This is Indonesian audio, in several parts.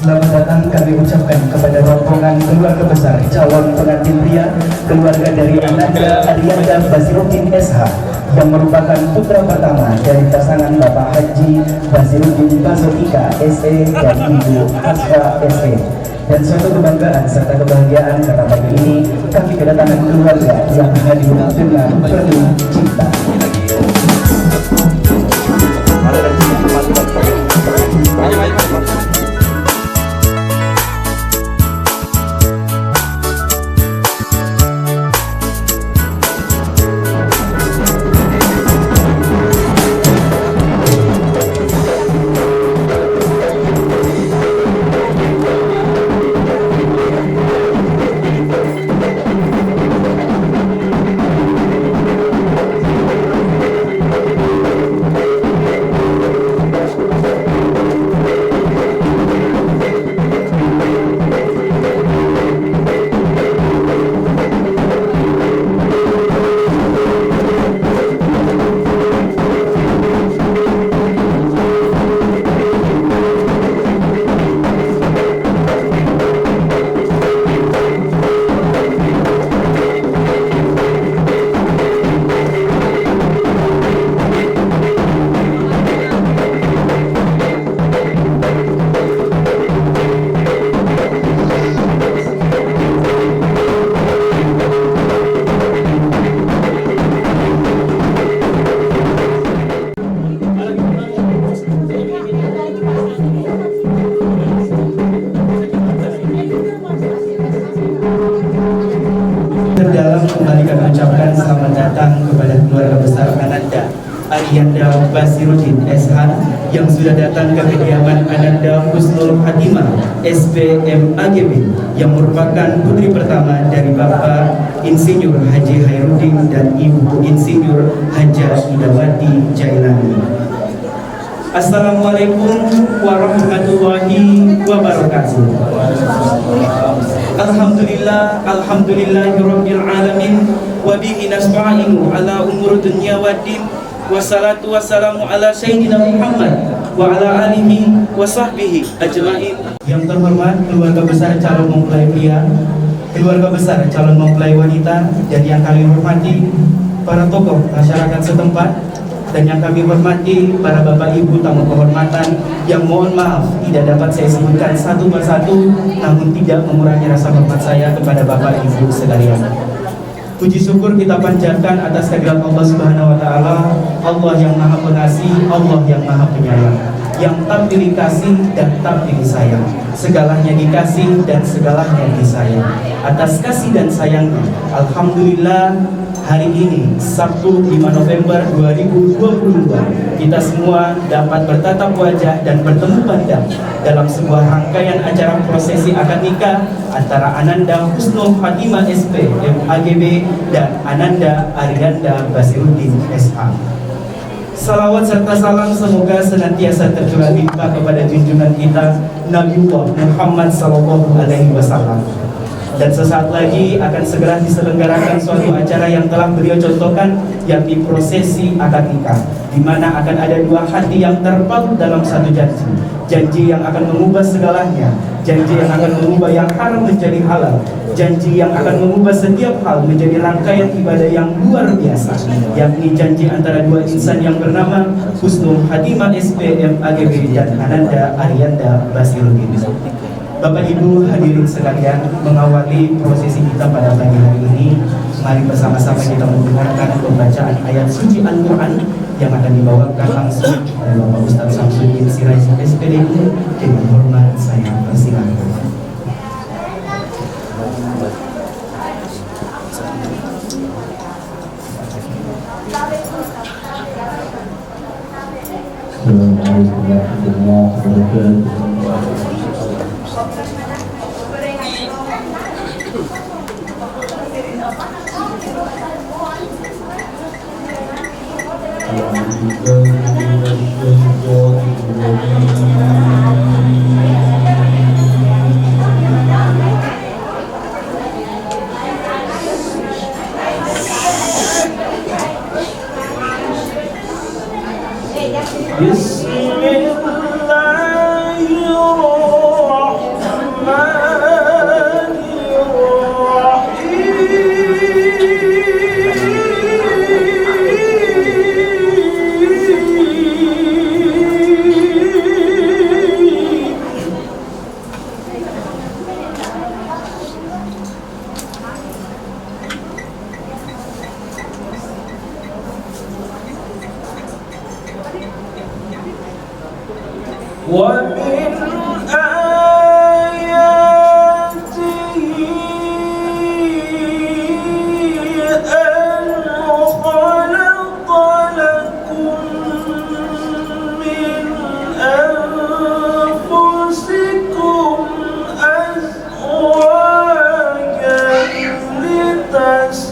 Selamat datang kami ucapkan kepada rombongan keluarga besar calon pengantin pria keluarga dari Ananda Arianda Basiruddin SH yang merupakan putra pertama dari pasangan Bapak Haji Basiruddin Basotika SE dan Ibu Hasra SE. Dan suatu kebanggaan serta kebahagiaan karena pagi ini kami kedatangan keluarga yang hadir dengan penuh cinta. Terdalam kembali kami ucapkan selamat datang kepada keluarga besar Ananda Arianda Basiruddin SH yang sudah datang ke kediaman Ananda Husnul Hatimah SPMAGB yang merupakan putri pertama dari Bapak Insinyur Haji Khairuddin dan Ibu Insinyur Haja Idawati Jailani. Assalamualaikum warahmatullahi wabarakatuh. Alhamdulillahirabbil alamin wa bihi nasta'inu ala umur dunya waddin wassalatu wassalamu ala sayyidina Muhammad wa ala alihi wa sahbihi ajmain. Yang terhormat keluarga besar calon mempelai pria, keluarga besar calon mempelai wanita, dan yang kami hormati para tokoh masyarakat setempat, dan yang kami hormati para bapak ibu tamu kehormatan yang mohon maaf tidak dapat saya sebutkan satu persatu, namun tidak mengurangi rasa hormat saya kepada bapak ibu sekalian. Puji syukur kita panjatkan atas kehadirat Allah Subhanahu wa taala, Allah yang Maha Pengasih, Allah yang Maha Penyayang, yang tak pilih kasih dan tak pilih sayang, segalanya dikasih dan segalanya disayang. Atas kasih dan sayangnya, alhamdulillah, hari ini Sabtu 5 November 2022 kita semua dapat bertatap wajah dan bertemu pandang dalam sebuah rangkaian acara prosesi akad nikah antara Ananda Husnul Hatimah SPMAGB dan Ananda Arianda Basiruddin SH. Salawat serta salam semoga senantiasa tercurah limpah kepada junjungan kita Nabiullah Muhammad SAW. Dan sesaat lagi akan segera diselenggarakan suatu acara yang telah beliau contohkan, yakni prosesi akad nikah, di mana akan ada dua hati yang terpaut dalam satu janji. Janji yang akan mengubah segalanya, janji yang akan mengubah yang haram menjadi halal, janji yang akan mengubah setiap hal menjadi rangkaian ibadah yang luar biasa, yakni janji antara dua insan yang bernama Husnul Hatimah SPMAGB dan Ananda Arianda Basiruddin. Bapak Ibu hadirin sekalian, mengawali prosesi kita pada pagi hari ini, mari bersama-sama kita mendengarkan pembacaan ayat suci Al-Quran yang akan dibawakan langsung oleh Bapak Ustaz Samsudin Sirait SPDI. Dengan hormat saya persilakan. Assalamualaikum warahmatullahi wabarakatuh. ومن آياته أن خلق لكم من أنفسكم أزواجا لتسكنوا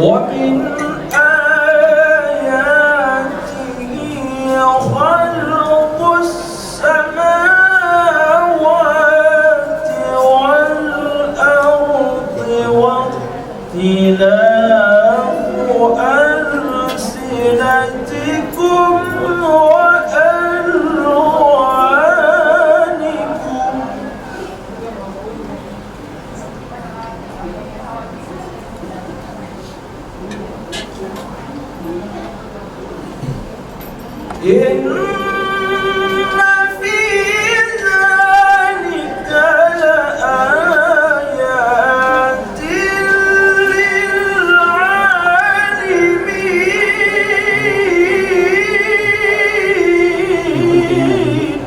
ومن آياته خلق السماوات والأرض واختلاف ألسنتكم وألوانكم إن في ذلك لآيات للعالمين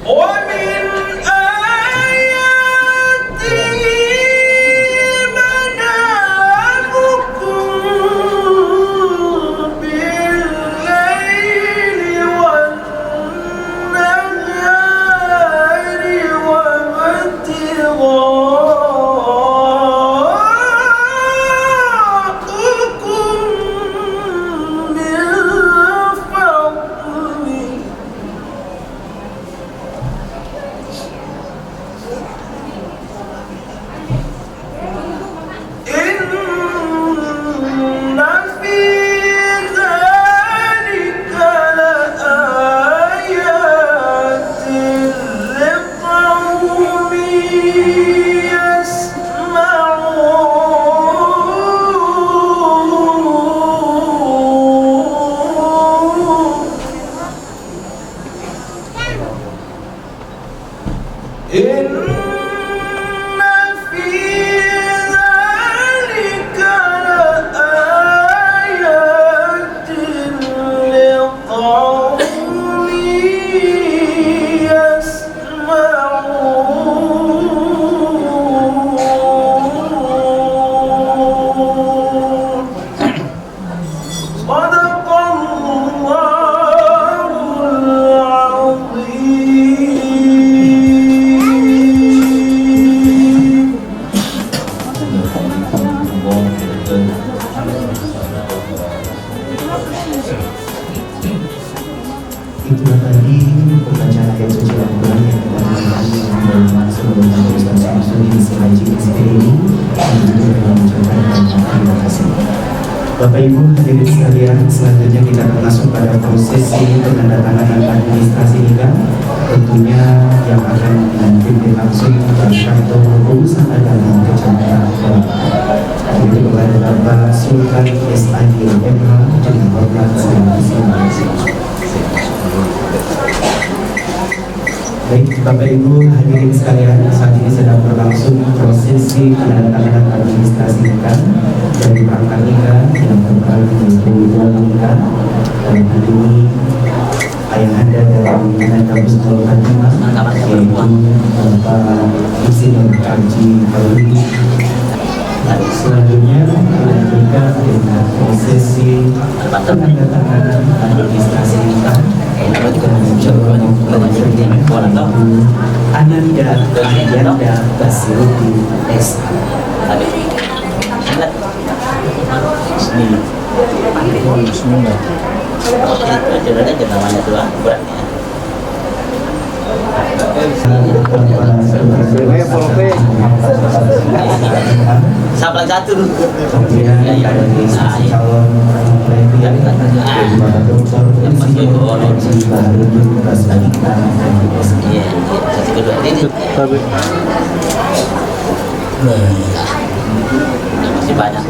ومن آياته Itulah tadi pembacaan ayat suci Al-Quran yang telah sebelum Ustaz Samsudin Siraji SPI dan juga dalam mengucapkan terima kasih. Bapak Ibu hadirin sekalian, selanjutnya kita akan masuk pada prosesi penandatanganan administrasi nikah. Tentunya yang akan dipimpin langsung Pak Kantor Urusan Agama Kecamatan Kelapa. Itu kepada Bapak Sultan S.I.D. MH dengan hormat saya persilakan. Baik, Bapak Ibu hadirin sekalian, saat ini sedang berlangsung prosesi penandatanganan administrasi nikah dari perangkat nikah yang terbaru yaitu wali nikah. Dan hari ini ayahanda dari Nanda Bustul Khatimah yaitu Bapak Insinyur Haji Maulidi. Selanjutnya dilanjutkan dengan prosesi penandatanganan administrasi nikah Ananda Yanda Basiruddin S. Bismillah. Itu namanya tuh beratnya. Sampai satu. Kemudian ada di calon yang masih banyak.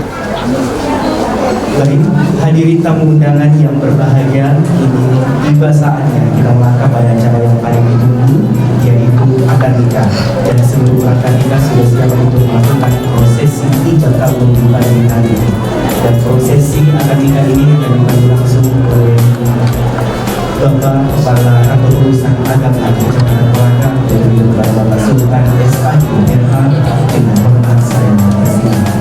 Baik, hadirin tamu undangan yang berbahagia, ini tiba saatnya kita melangkah pada acara yang paling ditunggu, yaitu akad nikah. Dan seluruh akad nikah sudah siap untuk melakukan prosesi 3 tahun nikah ini. Dan prosesi akad nikah ini akan dibantu langsung oleh Bapak Kepala Kantor Urusan Agama Kecamatan Kelapa dan juga Bapak Sultan S.I.D. MH dengan hormat saya persilakan.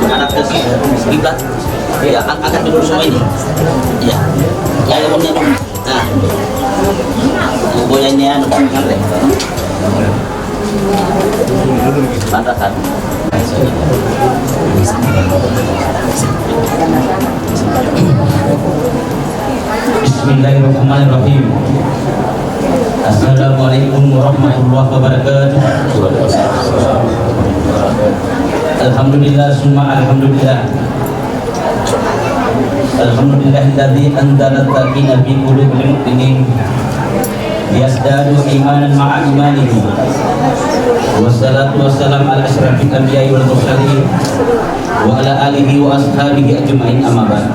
Anak kiblat, ya angkat dulu semua ini, ya, ya umumnya, nah, boyanya anu ngerti, pantasan. Bismillahirrahmanirrahim. Assalamualaikum warahmatullahi wabarakatuh. Alhamdulillah summa alhamdulillah. Alhamdulillahilladzi anzala as-sakinata fi qulubil mu'minin liyazdadu imanan ma'a imanihim. Wassalatu wassalamu ala asyrafil anbiya'i wal mursalin wa ala alihi wa ashabihi ajma'in, amma ba'd.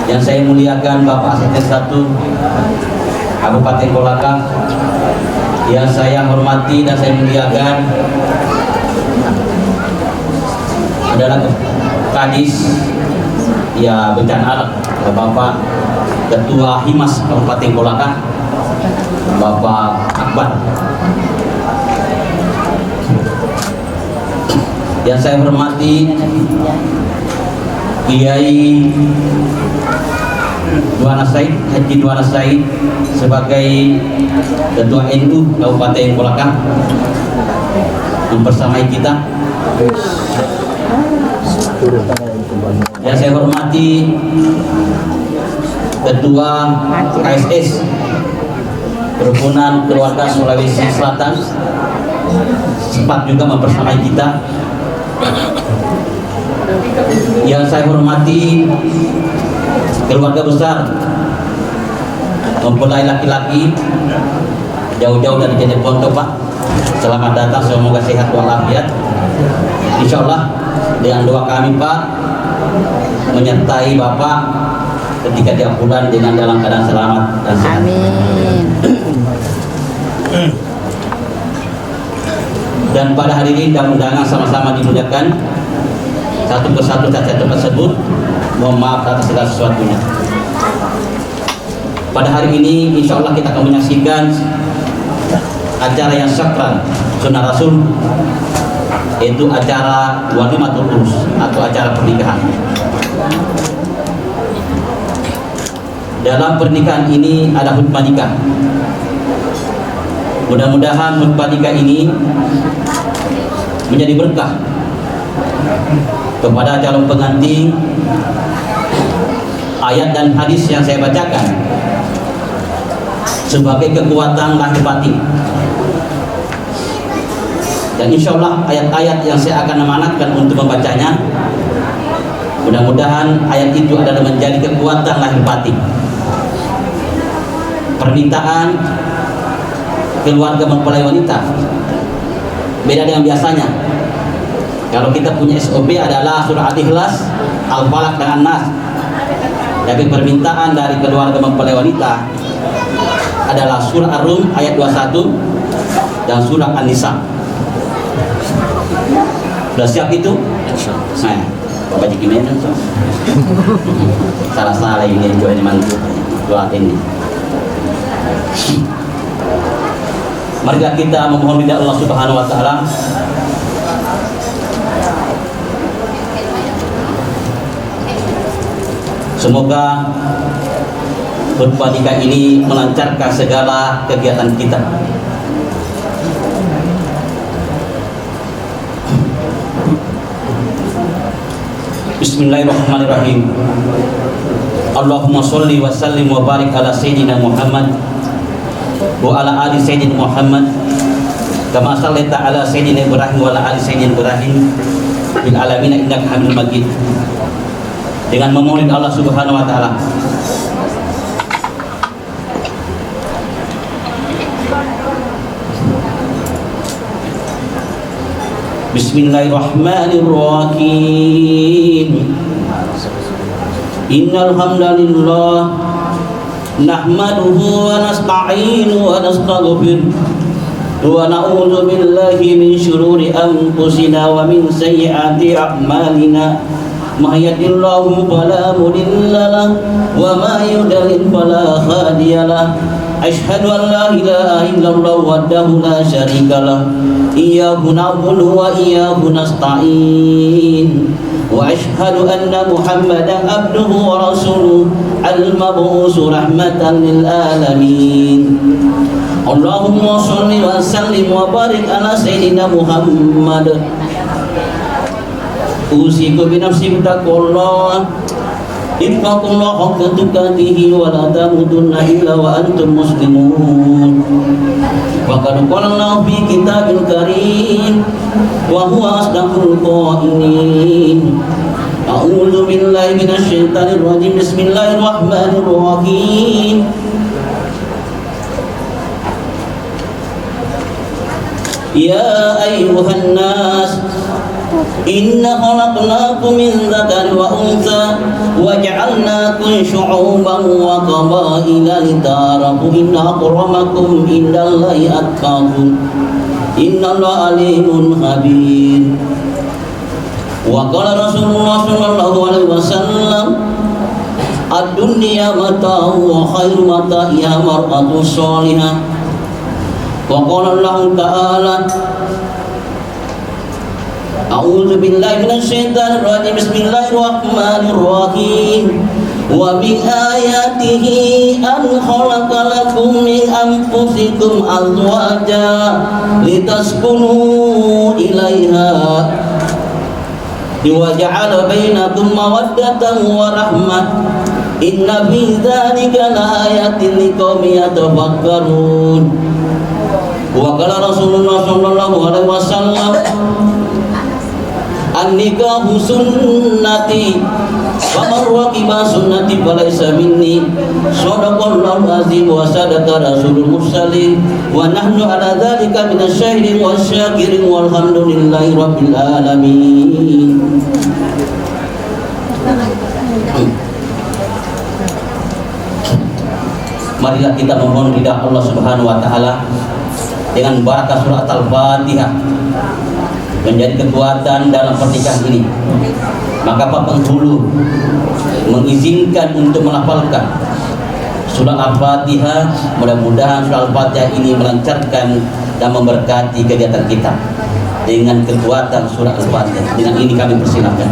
Yang saya muliakan Bapak Asisten 1 Kabupaten Kolaka, yang saya hormati dan saya muliakan adalah Kadis ya bencana alam, Bapak Ketua Himas Kabupaten Kolaka, Bapak Akbar. Yang saya hormati Kiai Duana Said, Haji Duana Said sebagai Ketua NU Kabupaten Kolaka mempersamai kita. Yang saya hormati Ketua KSS Kerukunan Keluarga Sulawesi Selatan sempat juga mempersamai kita. Yang saya hormati keluarga besar mempelai laki-laki jauh-jauh dari Jenis Pondok, Pak. Selamat datang, semoga sehat walafiat. Insya Allah dengan doa kami, Pak, menyertai Bapak ketika dia pulang dengan dalam keadaan selamat dan sehat. Amin. Dan pada hari ini undangan sama-sama dimuliakan. Satu persatu cacat tersebut, mohon maaf atas segala sesuatunya. Pada hari ini insya Allah kita akan menyaksikan acara yang sakral sunnah Rasul, yaitu acara walimatul urus atau acara pernikahan. Dalam pernikahan ini ada hutbah nikah. Mudah-mudahan khutbah nikah ini menjadi berkah kepada calon pengantin. Ayat dan hadis yang saya bacakan sebagai kekuatan lahir batin, dan insya Allah ayat-ayat yang saya akan amanatkan untuk membacanya, mudah-mudahan ayat itu adalah menjadi kekuatan lahir batin. Permintaan keluarga mempelai wanita beda dengan biasanya. Kalau kita punya SOP adalah surah Al-Ikhlas, Al-Falaq dan An-Nas. Tapi permintaan dari keluarga mempelai wanita adalah surah Ar-Rum ayat 21 dan surah An-Nisa. Sudah siap itu? Nah, Bapak Jikimen salah ini juga ini mantu doa ini. Mari kita memohon ridha Allah Subhanahu wa taala. Semoga khutbah nikah ini melancarkan segala kegiatan kita. Bismillahirrahmanirrahim. Allahumma sholli wa sallim wa barik ala sayyidina Muhammad wa ala ali sayyidina Muhammad kama shallaita ala sayyidina Ibrahim wa ala ali sayyidina Ibrahim fil alamin innaka Hamidum Majid. Dengan memohon Allah Subhanahu wa taala. Bismillahirrahmanirrahim. Innal hamdalillah nahmaduhu wa nasta'inuhu wa nastaghfiruh wa na'udzu billahi min shururi anfusina wa min sayyiati a'malina. ما يهد الله فلا مضل له وما يضلل فلا هادي له أشهد أن لا إله إلا الله وحده لا شريك له إياه نعبد وإياه نستعين وأشهد أن محمدا عبده ورسوله المبعوث رحمة للعالمين اللهم صل وسلم وبارك على سيدنا محمد Usiku binafsi bittaqwallah ittaqullah haqqa tuqatih wa la tamutunna illa wa antum muslimun. Wa qad qala Allah fi kitabil karim wa huwa asdaqul qailin. A'udzu billahi minasy syaithanir rajim. Bismillahirrahmanirrahim. Ya ayyuhan nas inna khalaqnakum min dzakarin wa untha wa ja'alnakum syu'uban wa qabaila lita'arafu inna akramakum indallahi atqakum innallaha alimun khabir. Wa qala Rasulullah sallallahu alaihi wasallam ad-dunya mata'u wa khairu mata'iha mar'atu shalihah. Wa qala Allah ta'ala A'udzu billahi minasy syaithanir rajim. Bismillahirrahmanirrahim. Wa bi ayatihi an khalaqa lakum min anfusikum azwaja litaskunu ilaiha wa ja'ala bainakum mawaddatan wa rahmah. Inna fi dzalika laayatin liqaumin yatafakkarun. Wa qala Rasulullah sallallahu alaihi wasallam an-nikahu sunnati wa man raqiba sunnati falaysa minni. Shadaqallahu azim wa sadaqa rasulul mursalin wa nahnu ala dzalika minasyahidin wasyakirin walhamdulillahi rabbil alamin. Marilah kita memohon ridha Allah Subhanahu wa taala dengan barakah surat Al-Fatihah menjadi kekuatan dalam pernikahan ini. Maka Pak Penghulu mengizinkan untuk melafalkan surah Al-Fatihah. Mudah-mudahan surah Al-Fatihah ini melancarkan dan memberkati kegiatan kita dengan kekuatan surah Al-Fatihah. Dengan ini kami persilakan.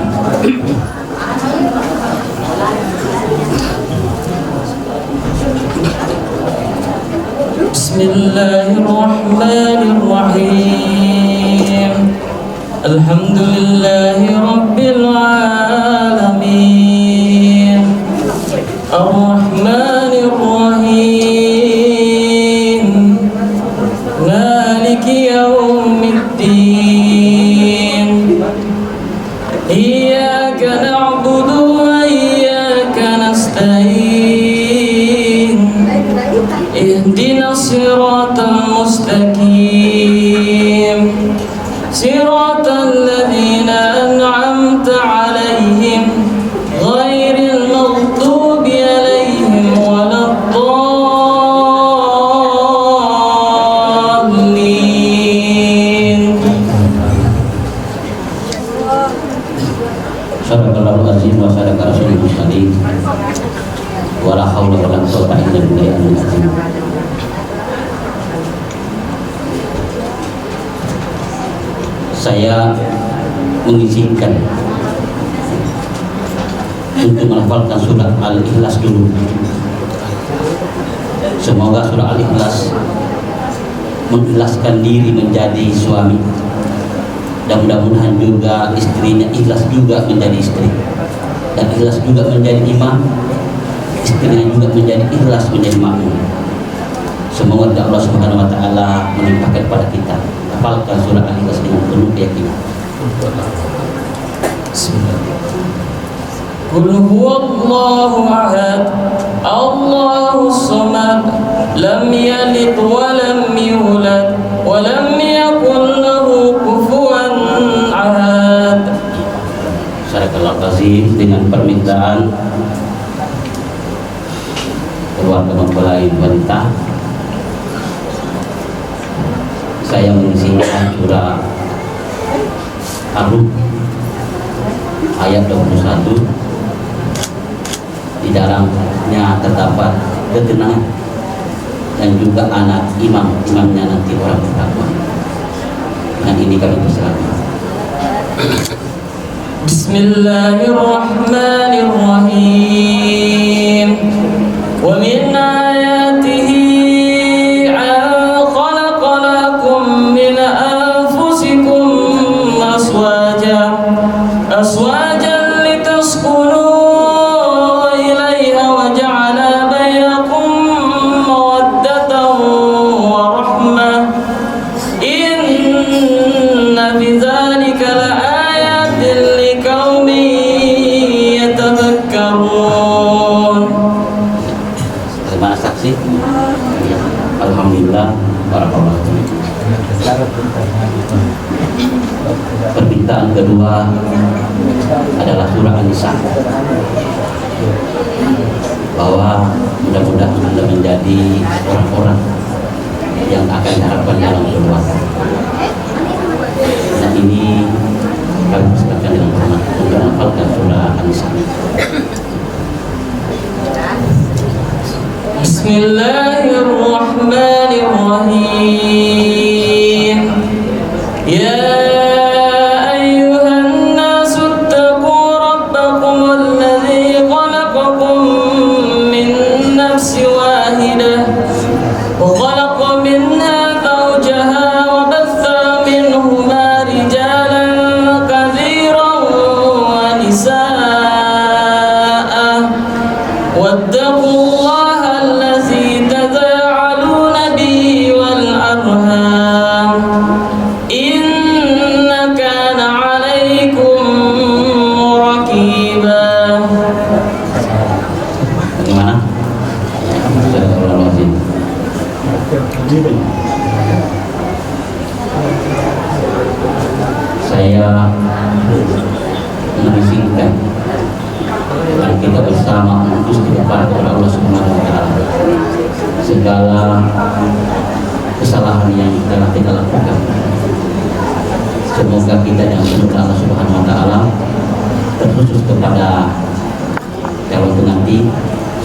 Bismillahirrahmanirrahim. Alhamdulillahi Rabbil Alamin. Ar-Rahmanir-Rahim. Maliki Yawmiddin. Iyyaka na'budu wa iyyaka nasta'in. Ihdinas siratal mustaqim. Siratal ladzina an'amta 'alaihim ghairil maghdubi 'alaihim waladdallin. Sadaqallahu azim wa sadaqa rasulul mustaqim. Wala haula wala quwwata illa billahil azim. Saya mengizinkan untuk melafalkan surat Al-Ikhlas dulu. Semoga surah Al-Ikhlas mengikhlaskan diri menjadi suami, dan mudah-mudahan juga istrinya ikhlas juga menjadi istri, dan ikhlas juga menjadi imam, istrinya juga menjadi ikhlas menjadi makmum. Semoga Allah Subhanahu wa taala melimpahkan kepada kita. Hafalkan surah Al-Ikhlas dengan penuh keyakinan. Qul huwallahu ahad, Allahus samad, lam yalid wa lam yulad wa lam yakul lahu kufuwan ahad. Sadaqallahu azim. Dengan permintaan keluarga mempelai wanita, saya mengisikan surah Ar-Rum ayat 21. Di dalamnya terdapat ketenangan dan juga anak imamnya nanti orang bertakwa. Dan ini kami persilakan. Bismillahirrahmanirrahim. Wa min ayatihi أزواجا لتسكنوا إليها وجعل بينكم مودة ورحمة إن في ذلك لآيات لقوم يتذكرون. Terima saksi. Alhamdulillah. Barakallahu. Permintaan kedua adalah surah An-Nisa, bahwa mudah-mudahan Anda menjadi orang-orang yang akan diharapkan dalam surga. Dan ini kami persilakan dengan hormat untuk menghafalkan surah An-Nisa. Bismillahirrahmanirrahim. Ya وخلق منها زوجها وبث منهما رجالا كثيرا ونساء واتقوا الله الذي تساءلون به والأرحام إن كان عليكم رقيبا. Bagaimana? Saya mengizinkan mari kita bersama beristighfar kepada Allah Subhanahu wa taala segala kesalahan yang telah kita lakukan. Semoga kita yang menyembah Allah Subhanahu wa taala, terkhusus kepada calon pengantin,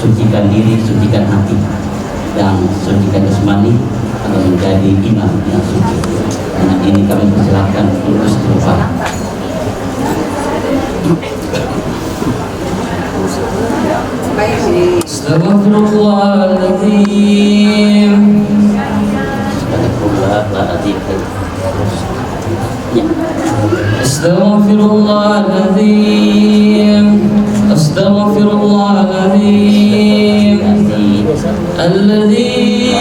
sucikan diri, sucikan hati, dan sucikan jasmani agar menjadi imam yang suci. Karena ini kami persilakan untuk istighfar. Astaghfirullahaladzim. Astagfirullahaladzim. Ya. Astaghfirullahaladzim. Astaghfirullahaladzim. Alladzi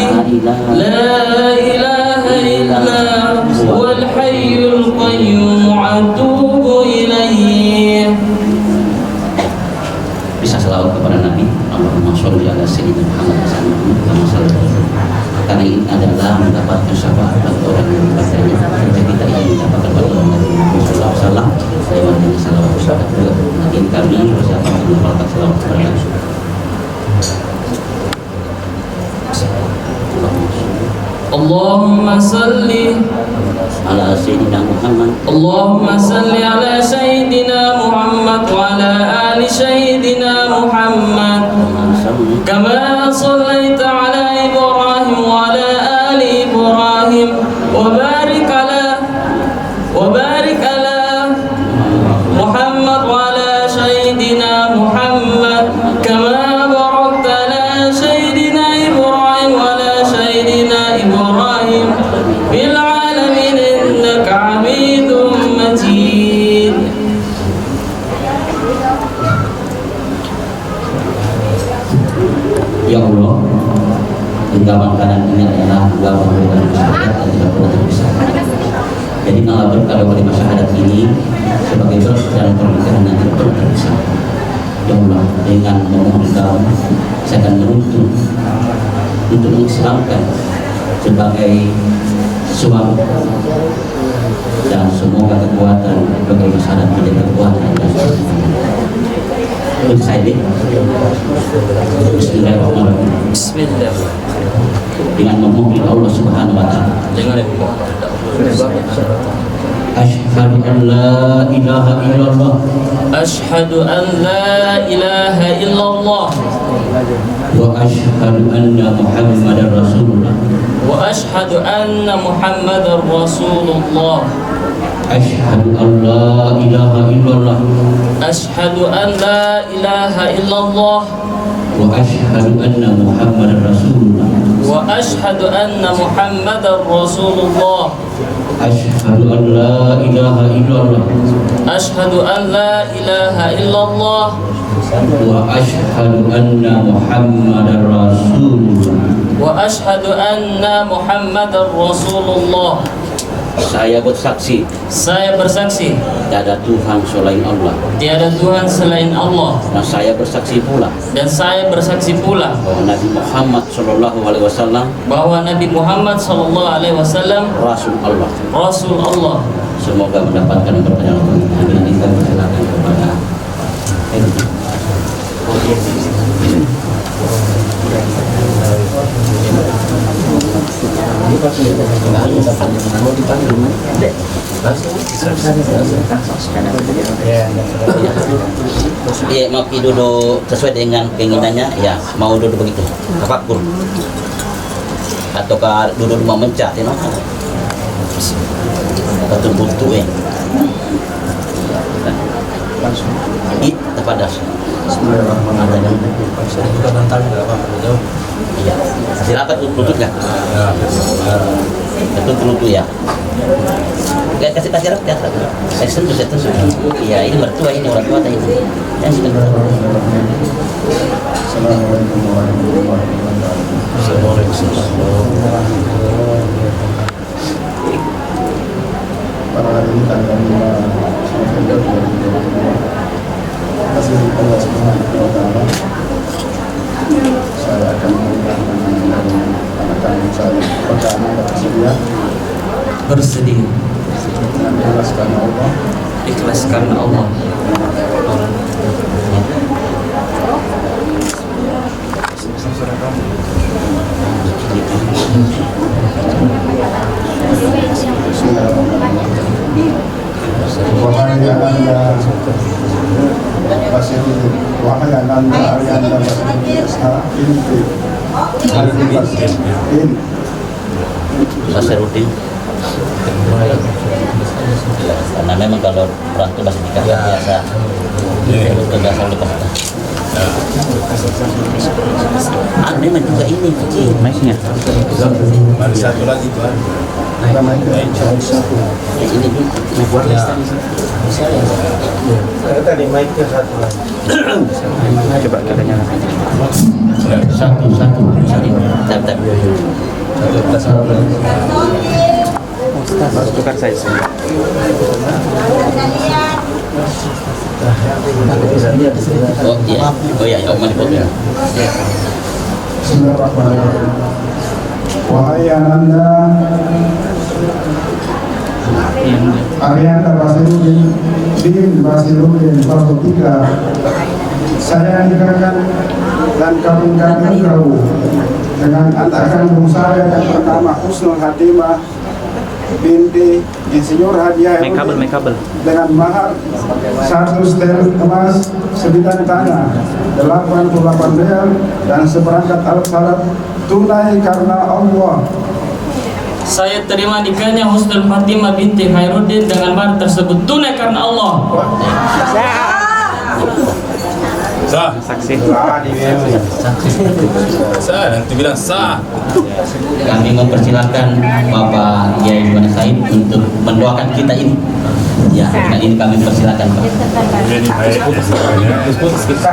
la ilaha illa huwal hayyul qayyum wa atubu ilaih. Bisa selawat kepada Nabi. Allahumma sholli ala sayyidina Muhammad karena ini adalah mendapatkan syafaat bagi orang yang membacanya. Jika kita ingin mendapatkan bantuan Nabi Muhammad SAW, saya wajib salawat kepada beliau. Nanti kami bersama menghafalkan salawat kepada Nabi. Allahumma salli Ala sayyidina Muhammad. Allahumma salli ala sayyidina Muhammad wa ala ali sayyidina Muhammad kama sallaita ala Ibrahim wa ala ali Ibrahim wa barik ala Muhammad wa ala sayyidina Muhammad kama barakta ala sayyidina Ibrahim wa ala sayyidina Ibrahim fil alamin innaka Hamidum Majid. Ya Allah, genggaman kanan ini adalah genggaman dari masyarakat yang tidak pernah terpisahkan. Jadi ngalamin kalau kalimat syahadat ini sebagai berat dalam pernikahan yang tidak pernah terpisahkan. Ya Allah, dengan memohon Engkau, saya akan menuntut untuk mengislamkan sebagai suami, dan semoga kekuatan bagi masyarakat menjadi kekuatan dan Bismillahirrahmanirrahim. Bismillah. Dengan memohon Allah Subhanahu wa taala. Asyhadu an la ilaha illallah. Asyhadu an la ilaha illallah Wa asyhadu anna Muhammadar Rasulullah. wa asyhadu anna Muhammadar Rasulullah. Asyhadu an la ilaha illallah. Asyhadu an la ilaha illallah Wa asyhadu anna Muhammadar Rasulullah. wa asyhadu anna Muhammadar Rasulullah. Asyhadu an la ilaha illallah. Asyhadu an la ilaha illallah Wa asyhadu anna Muhammadar Rasulullah. wa asyhadu anna Muhammadar Rasulullah. Saya bersaksi Saya bersaksi tidak ada Tuhan selain Allah. tiada Tuhan selain Allah, Dan saya bersaksi pula dan saya bersaksi pula bahwa Nabi Muhammad SAW bahwa Nabi Muhammad SAW Rasul Allah. Rasul Allah. Semoga mendapatkan pertanyaan Allah. Kita persilakan kepada Iya, mau duduk sesuai dengan keinginannya, ya mau duduk begitu, tafakur, atau duduk mau mencah, ya, atau buntu ya. Kepada iya, silakan lutut ya. Lutut ya. Kasih rakyat ya. Saya sentuh. Iya, ini mertua, ini orang tua ini. Yang sudah Assalamualaikum warahmatullahi wabarakatuh. Pada hari ini tanggal 5 November 2022, kasih Allah Subhanahu wa taala, saya akan mengucapkan anak kandung saya pertama bersedia Bersedia ikhlas karena Allah. ikhlas karena Allah. Wahai Ananda Basiri, wahai Ananda Arianda Basiri, inti in Nasruddin. Karena memang kalau orang tua masih nikah biasa, itu nggak selalu lepas. Memang juga ini kecil, mic-nya. satu lagi Tuhan. Tadi mic-nya satu lagi. Coba kita nyalakan. Satu. Tap. Harus tukar size. Oh iya, Oman dipotong. Bismillahirrahmanirrahim. Wahai Ananda Arianda Basiruddin Fardotika, saya nikahkan dan kawinkan engkau dengan anak kandung saya yang bernama Husnul Hatimah binti Insinyur Hadiah dengan mahar 1 setel emas, sebidang tanah 88 real dan seperangkat alat sholat tunai karena Allah. Saya terima nikahnya Husnul Fatimah binti Khairuddin dengan mahar tersebut tunai karena Allah. Sah. Saksi. Sah, nanti bilang sah. Kami mempersilahkan Bapak Yai Ibn Said untuk mendoakan kita ini. Ya, nah ini kami persilakan Pak. Jadi baik. Putus kita.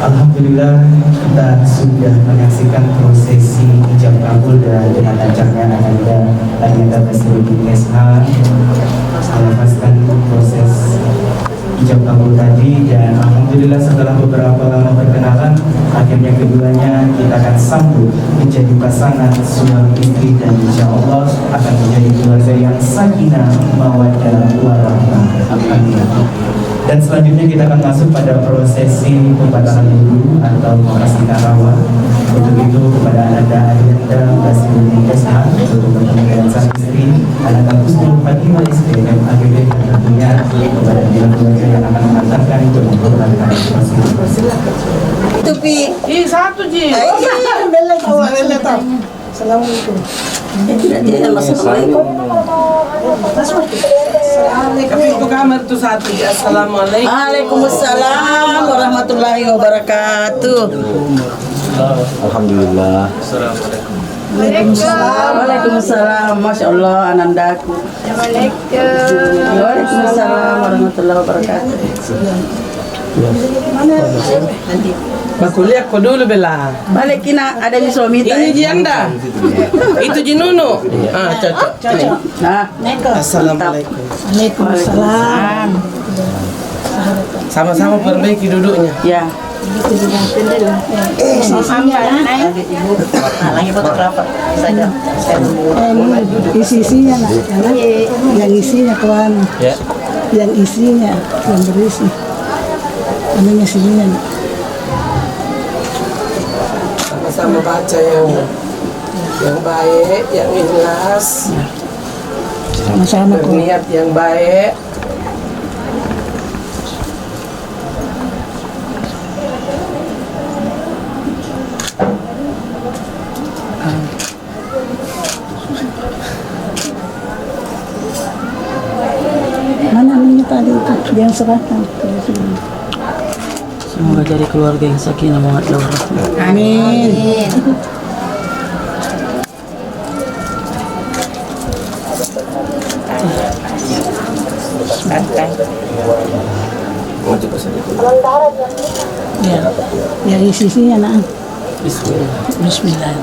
Alhamdulillah kita sudah menyaksikan prosesi ijab kabul dan dengan lancarnya Arianda Basiruddin SH melepaskan proses ijab kabul tadi, dan alhamdulillah setelah beberapa lama perkenalan akhirnya keduanya kita akan sambut menjadi pasangan suami istri dan insya Allah akan menjadi keluarga yang sakinah mawaddah warahmah. Dan selanjutnya kita akan masuk pada prosesi pembatalan wudhu atau membersihkan rawa. Untuk itu kepada Ananda Arianda Basiruddin SH untuk bertemu dengan sang istri Ananda Husnul Fatimah SPM AGB, dan tentunya kepada pihak keluarga yang akan mengantarkan untuk memperkenalkan prosesi. Tupi. Satu ji. Assalamualaikum. Assalamualaikum. Itu kamar tu satu ji. Assalamualaikum. Waalaikumsalam warahmatullahi wabarakatuh. Alhamdulillah. Waalaikumsalam. Masya Allah anandaku. Waalaikumsalam warahmatullahi wabarakatuh. Bakuliah kau dulu bela. Balik kina ada di suami Ini ji anda. Itu ji Nunu. Ah, cocok. Nah, Assalamualaikum. Waalaikumsalam. Sama-sama perbaiki duduknya. Ya. Lagi fotografer saja. Isi-isinya nak, yang isinya kawan, yang isinya, yang berisi, namanya sininya. Sama-sama baca yang baik, yang ikhlas. Sama-sama kok. Berniat yang baik. Mana ini tadi itu yang serahkan. Semoga jadi keluarga yang sakinah mawaddah warahmah. Amin. Ya, yang isinya nak. Bismillah.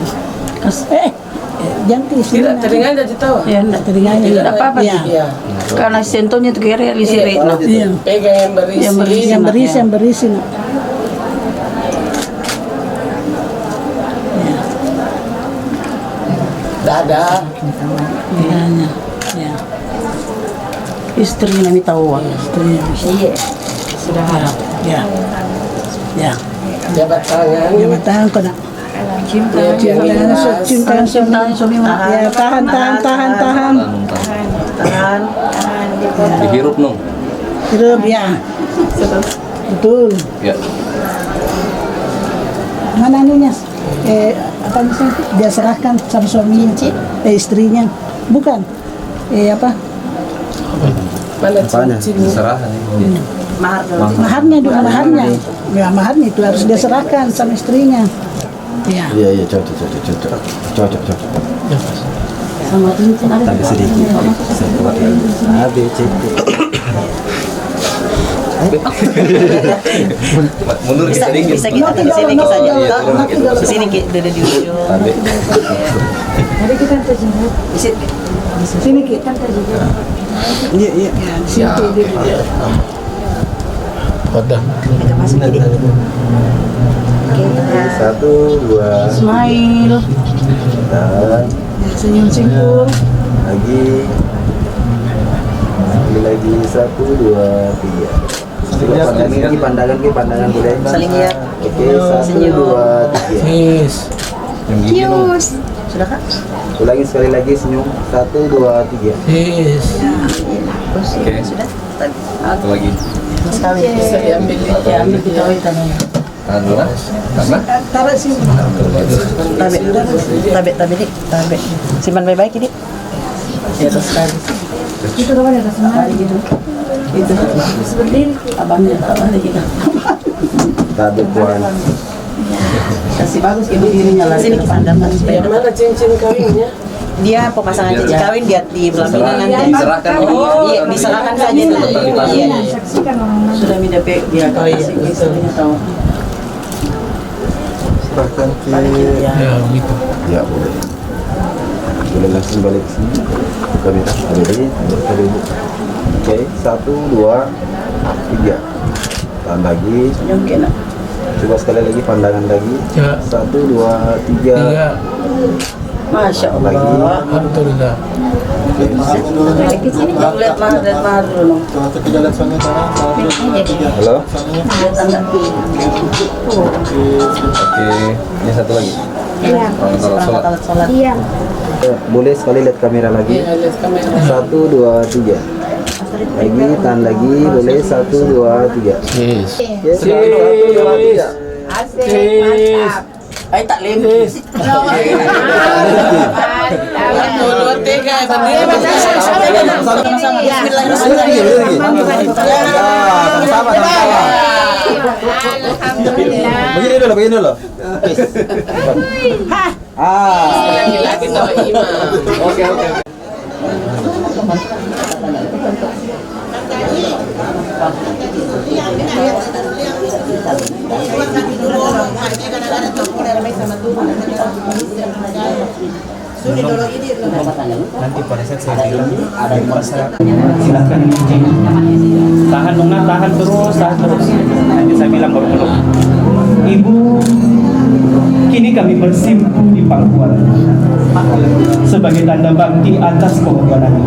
Jangan Tidak teringat jadi tahu. Ya, tidak teringat. Tidak apa-apa. Ya. Iya. Karena sentuhnya itu kira lisirik. Iya. Pegang yang berisi. Yang berisi nak. Ya. Dada. Ya. Istri nami tahu. Iya. Sudah harap. Ya. Ya. Jabat tangan. Jabat tangan kau nak. Cinta suami. Ya, tahan. Dihirup nung. Hidup ya. Betul. Ya. Mana ininya? Apa sih? Dia serahkan sama suaminya, istrinya. Bukan. Apa? Mana cincin? Maharnya juga maharnya. Ya, maharnya itu harus dia serahkan sama istrinya. Ya. Iya, cocok. Sama cincin ada. Tambah sedikit. A, B, C, D. Mundur sedikit. Bisa kita di sini saja. Di sini kita di ujung. Mari kita terjemah. Sini kita terjemah. Iya. Ya, di sini dia. Kita masuk jadi. Satu, dua, Ismail. dan Senyum. lagi 1, 2, 3. Coba pandangan budaya. Saling lihat. Oke, 1, 2, 3. Sudah kak? Ulangi sekali lagi senyum. 1, 2, 3. Oke. Sudah. Satu lagi. Mas kawin. Bisa diambil. Ya ambil kita kawin tanahnya. Tahan dulu. Karena Taruh sini. Tabe. Simpan baik-baik ini. Di atas kali. Itu kapan ada semua? Gitu. Itu. Berdiri. Abangnya kita. Tabe puan. Kasih bagus ibu dirinya lah. Sini kita angkat supaya Mana cincin kawinnya? dia pemasangan cincin kawin dia di pelaminan nanti. diserahkan. Iya, diserahkan saja dulu. Iya. Sudah minta dia kawin istrinya tahu. Serahkan ke... Ya, boleh. Boleh langsung balik ke sini. Bukan ya, ada ibu. Oke, 1, 2, 3. Tahan lagi. Mungkin. Coba sekali lagi pandangan lagi. 1, 2, 3. Masya Allah. Alhamdulillah. Lihat mahar dulu. Halo. Oke, ini satu lagi. Perangkat alat sholat. Iya. Boleh sekali lihat kamera lagi. Iya, lihat kamera. 1, 2, 3. Lagi, tahan lagi. Boleh 1, 2, 3. Yes. 1, 2, 3. Asik, mantap. Ay, tak limpis. Dua, tiga. Sama-sama. Begini dulu. Lagi-lagi sama imam. Oke. Nanti pada saat saya bilang ada masalah, silahkan izin. Tahan Nona, tahan terus. Nanti saya bilang baru peluk. Ibu, kini kami bersimpuh di pangkuan sebagai tanda bakti atas pengorbanan.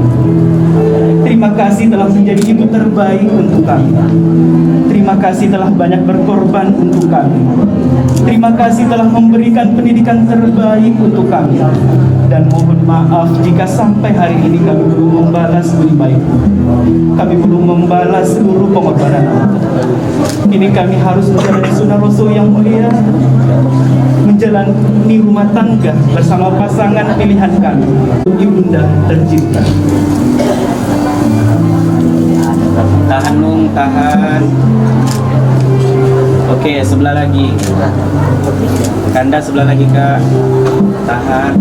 Terima kasih telah menjadi ibu terbaik untuk kami. Terima kasih telah banyak berkorban untuk kami. Terima kasih telah memberikan pendidikan terbaik untuk kami. Dan mohon maaf jika sampai hari ini kami belum membalas budi baikmu. Kami belum membalas seluruh pengorbanan. Kini kami harus menjalani sunnah Rasul yang mulia, menjalani rumah tangga bersama pasangan pilihan kami, ibunda tercinta. Tahan Nung, tahan. Oke, sebelah lagi. Kanda sebelah lagi Kak. Tahan.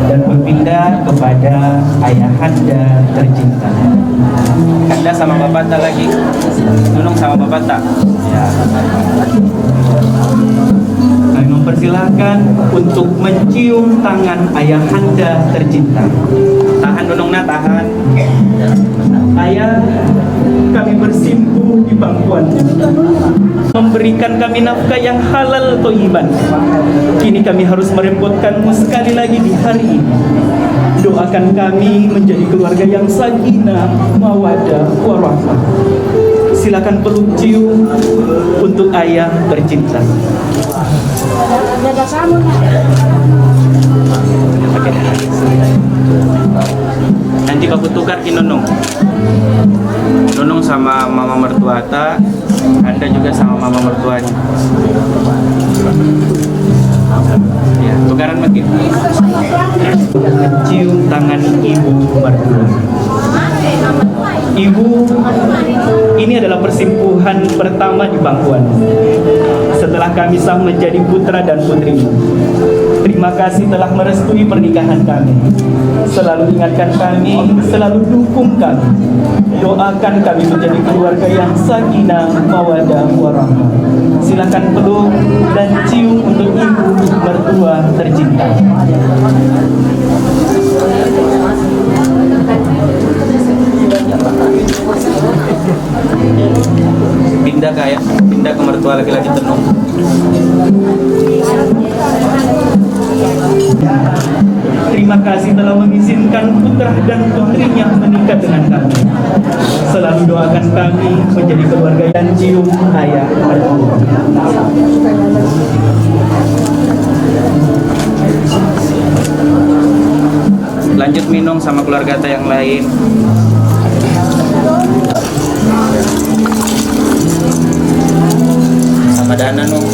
Dan berpindah kepada ayahanda tercinta. Kanda sama bapak tak lagi. Nunung sama bapak tak. Ya. Kami mempersilahkan untuk mencium tangan ayahanda tercinta. Tahan Nunungna, tahan. Ayah, kami bersimpuh di bangkuan, memberikan kami nafkah yang halal thayyiban. Kini kami harus merepotkanmu sekali lagi di hari ini. Doakan kami menjadi keluarga yang sakinah, mawaddah, warahmah. Silakan peluk cium untuk ayah tercinta. Nanti baku tukar ki Nunung. Nunung sama mama mertua ta, Anda juga sama mama mertuanya. Ya, tukaran makin. Cium tangan ibu mertua. Ibu, ini adalah persimpuhan pertama di Bangkuan. Setelah kami sah menjadi putra dan putrimu. Terima kasih telah merestui pernikahan kami. Selalu ingatkan kami, selalu dukung kami. Doakan kami menjadi keluarga yang sakinah, mawaddah, warahmah. Silakan peluk dan cium untuk ibu mertua tercinta. Pindah ke ayah, pindah ke mertua laki-laki tenung. Terima kasih telah mengizinkan putra dan putrinya menikah dengan kami. Selalu doakan kami menjadi keluarga yang cium ayah mertua. Lanjut minum sama keluarga yang lain. Sama Dana Nung.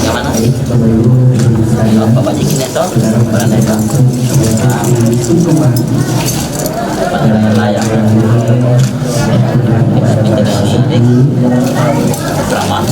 Yang mana? Bapak jikin itu, barang itu. Barang layak. Kita dengan sidik, ramah.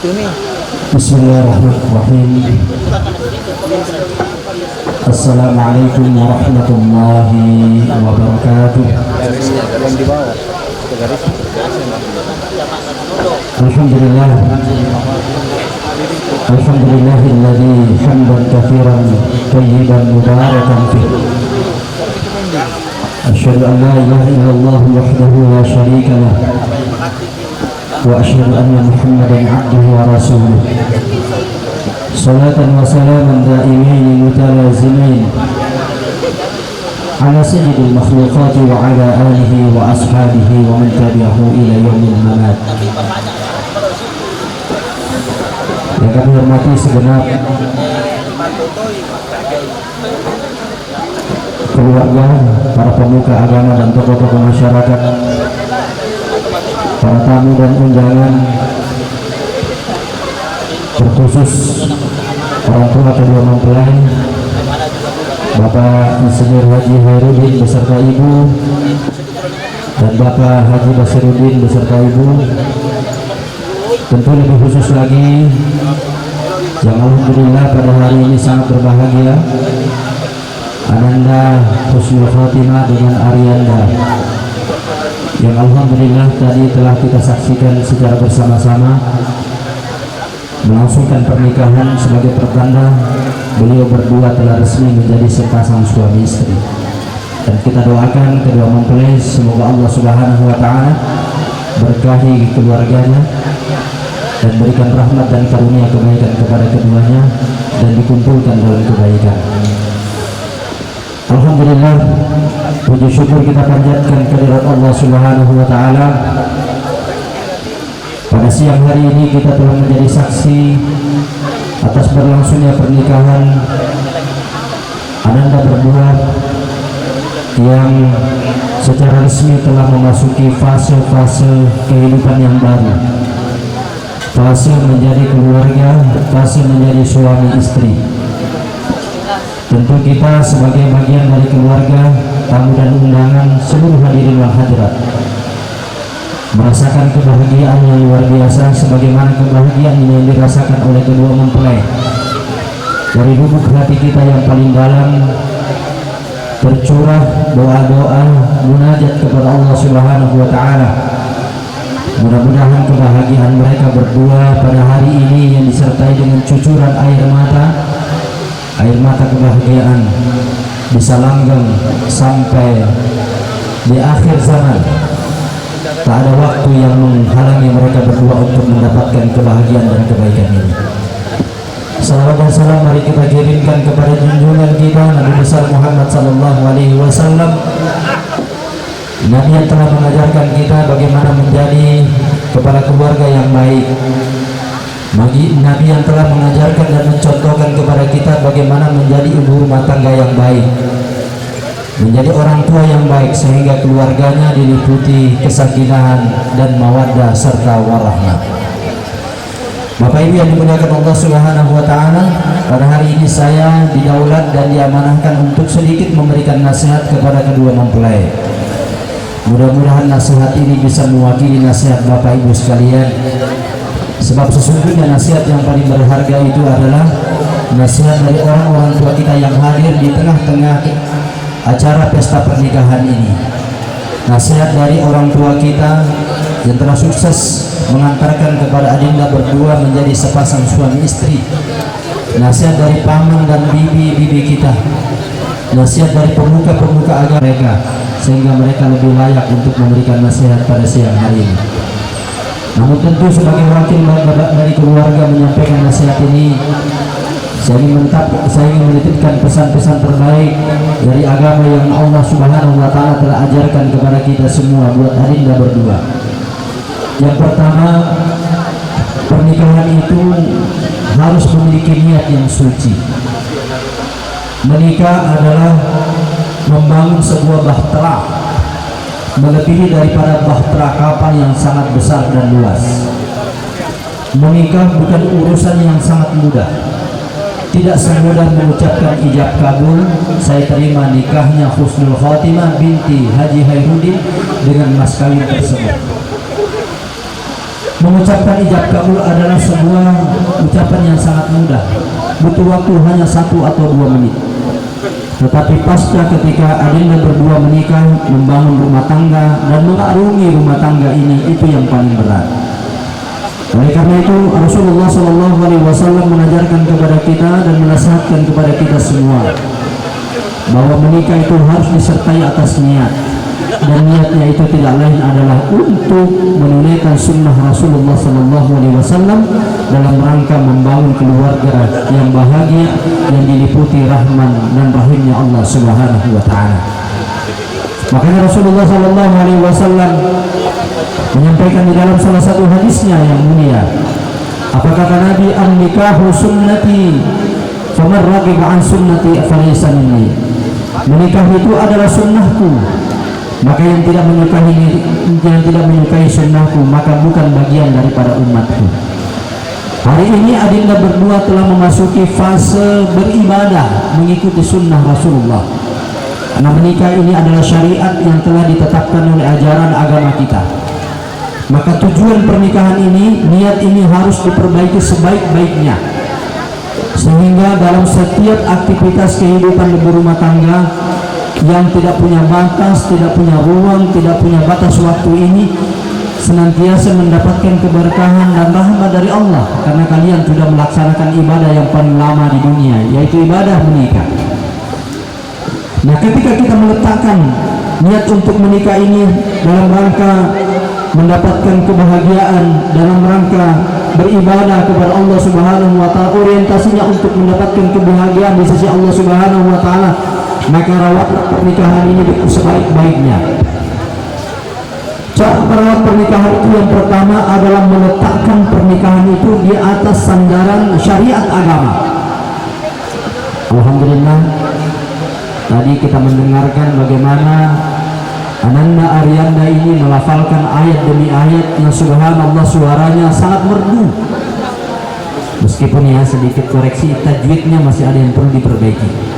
Bismillahirrahmanirrahim. Assalamualaikum warahmatullahi wabarakatuh. Alhamdulillah. Alhamdulillahilladzi hamdan katsiran thayyiban mubarakan fih. Asyhadu an la ilaha illallah wahdahu la syarika lah. Wa asyhadu anna Muhammadan abduhu wa rasuluh. Salatan wa salaman daimain mutalazimain ala sayyidil makhluqati wa ala alihi wa ashabihi wa man tabi'ahu ila yaumil mamat. Yang kami hormati segenap keluarga, para pemuka agama dan tokoh-tokoh masyarakat, para tamu dan undangan, terkhusus orang tua kedua mempelai, Bapak Insinyur Haji Hairudin beserta Ibu, dan Bapak Haji Basiruddin beserta Ibu. Tentu lebih khusus lagi yang alhamdulillah pada hari ini sangat berbahagia, Ananda Husnul Khotimah dengan Arianda, yang alhamdulillah tadi telah kita saksikan secara bersama-sama melangsungkan pernikahan. Sebagai pertanda beliau berdua telah resmi menjadi sepasang suami istri, dan kita doakan kedua mempelai semoga Allah Subhanahu wa taala berkahi keluarganya dan berikan rahmat dan karunia kebaikan kepada keduanya dan dikumpulkan dalam kebaikan. Alhamdulillah, puji syukur kita panjatkan kehadirat Allah Subhanahu wa taala. Pada siang hari ini kita telah menjadi saksi atas berlangsungnya pernikahan Ananda berdua yang secara resmi telah memasuki fase-fase kehidupan yang baru, fase menjadi keluarga, fase menjadi suami istri. Tentu kita sebagai bagian dari keluarga, tamu dan undangan, seluruh hadirin wal hadirat merasakan kebahagiaan yang luar biasa, sebagaimana kebahagiaan yang dirasakan oleh kedua mempelai. Dari lubuk hati kita yang paling dalam tercurah doa-doa munajat kepada Allah Subhanahu wa taala. Mudah-mudahan kebahagiaan mereka berdua pada hari ini yang disertai dengan cucuran air mata kebahagiaan bisa langgeng sampai di akhir zaman. Tak ada waktu yang menghalangi mereka berdua untuk mendapatkan kebahagiaan dan kebaikan ini. Salawat dan salam mari kita kirimkan kepada junjungan kita Nabi besar Muhammad sallallahu alaihi wasallam, Nabi yang telah mengajarkan kita bagaimana menjadi kepala keluarga yang baik, Nabi yang telah mengajarkan dan mencontohkan kepada kita bagaimana menjadi ibu rumah tangga yang baik, menjadi orang tua yang baik, sehingga keluarganya diliputi kesakinahan dan mawaddah serta warahmah. Bapak Ibu yang dimuliakan Allah Subhanahu wa taala, pada hari ini saya didaulat dan diamanahkan untuk sedikit memberikan nasihat kepada kedua mempelai. Mudah-mudahan nasihat ini bisa mewakili nasihat Bapak Ibu sekalian, sebab sesungguhnya nasihat yang paling berharga itu adalah nasihat dari orang-orang tua kita yang hadir di tengah-tengah acara pesta pernikahan ini. Nasihat dari orang tua kita yang telah sukses mengantarkan kepada adinda berdua menjadi sepasang suami istri. Nasihat dari paman dan bibi-bibi kita. Nasihat dari pemuka-pemuka agama mereka, sehingga mereka lebih layak untuk memberikan nasihat pada siang hari ini. Namun tentu sebagai wakil dari keluarga menyampaikan nasihat ini, saya ingin menitipkan pesan-pesan terbaik dari agama yang Allah Subhanahu wa taala telah ajarkan kepada kita semua buat adinda berdua. Yang pertama, pernikahan itu harus memiliki niat yang suci. Menikah adalah membangun sebuah bahtera, melebihi daripada bahtera kapal yang sangat besar dan luas. Menikah bukan urusan yang sangat mudah. Tidak semudah mengucapkan ijab kabul, saya terima nikahnya Husnul Khotimah binti Haji Hairudin dengan mas kawin tersebut. Mengucapkan ijab kabul adalah sebuah ucapan yang sangat mudah, butuh waktu hanya 1 atau 2 menit. Tetapi pasca ketika adanya berdua menikah, membangun rumah tangga dan mengarungi rumah tangga ini, itu yang paling berat. Oleh karena itu Rasulullah SAW mengajarkan kepada kita dan menasihatkan kepada kita semua bahwa menikah itu harus disertai atas niat, dan niatnya itu tidak lain adalah untuk menunaikan sunnah Rasulullah SAW dalam rangka membangun keluarga yang bahagia yang diliputi rahman dan rahimnya Allah Subhanahu wa Ta'ala. Makanya Rasulullah SAW menyampaikan di dalam salah satu hadisnya yang mulia, apa kata Nabi? An-nikahu sunnati faman raghiba an sunnati falaysa minni. Menikah itu adalah sunnahku, maka yang tidak menyukai sunnahku maka bukan bagian daripada umatku. Hari ini adinda berdua telah memasuki fase beribadah mengikuti sunnah Rasulullah. Karena menikah ini adalah syariat yang telah ditetapkan oleh ajaran agama kita. Maka tujuan pernikahan ini, niat ini harus diperbaiki sebaik-baiknya, sehingga dalam setiap aktivitas kehidupan berumah tangga yang tidak punya batas, tidak punya ruang, tidak punya batas waktu ini senantiasa mendapatkan keberkahan dan rahmat dari Allah, karena kalian sudah melaksanakan ibadah yang paling lama di dunia, yaitu ibadah menikah. Nah, ketika kita meletakkan niat untuk menikah ini dalam rangka mendapatkan kebahagiaan, dalam rangka beribadah kepada Allah Subhanahu wa Ta'ala, orientasinya untuk mendapatkan kebahagiaan di sisi Allah Subhanahu wa Ta'ala, maka rawatlah pernikahan ini dengan sebaik-baiknya. Cara merawat pernikahan itu yang pertama adalah meletakkan pernikahan itu di atas sandaran syariat agama. Alhamdulillah, tadi kita mendengarkan bagaimana Ananda Aryanda ini melafalkan ayat demi ayat yang subhanallah suaranya sangat merdu. Meskipun ya sedikit koreksi tajwidnya masih ada yang perlu diperbaiki.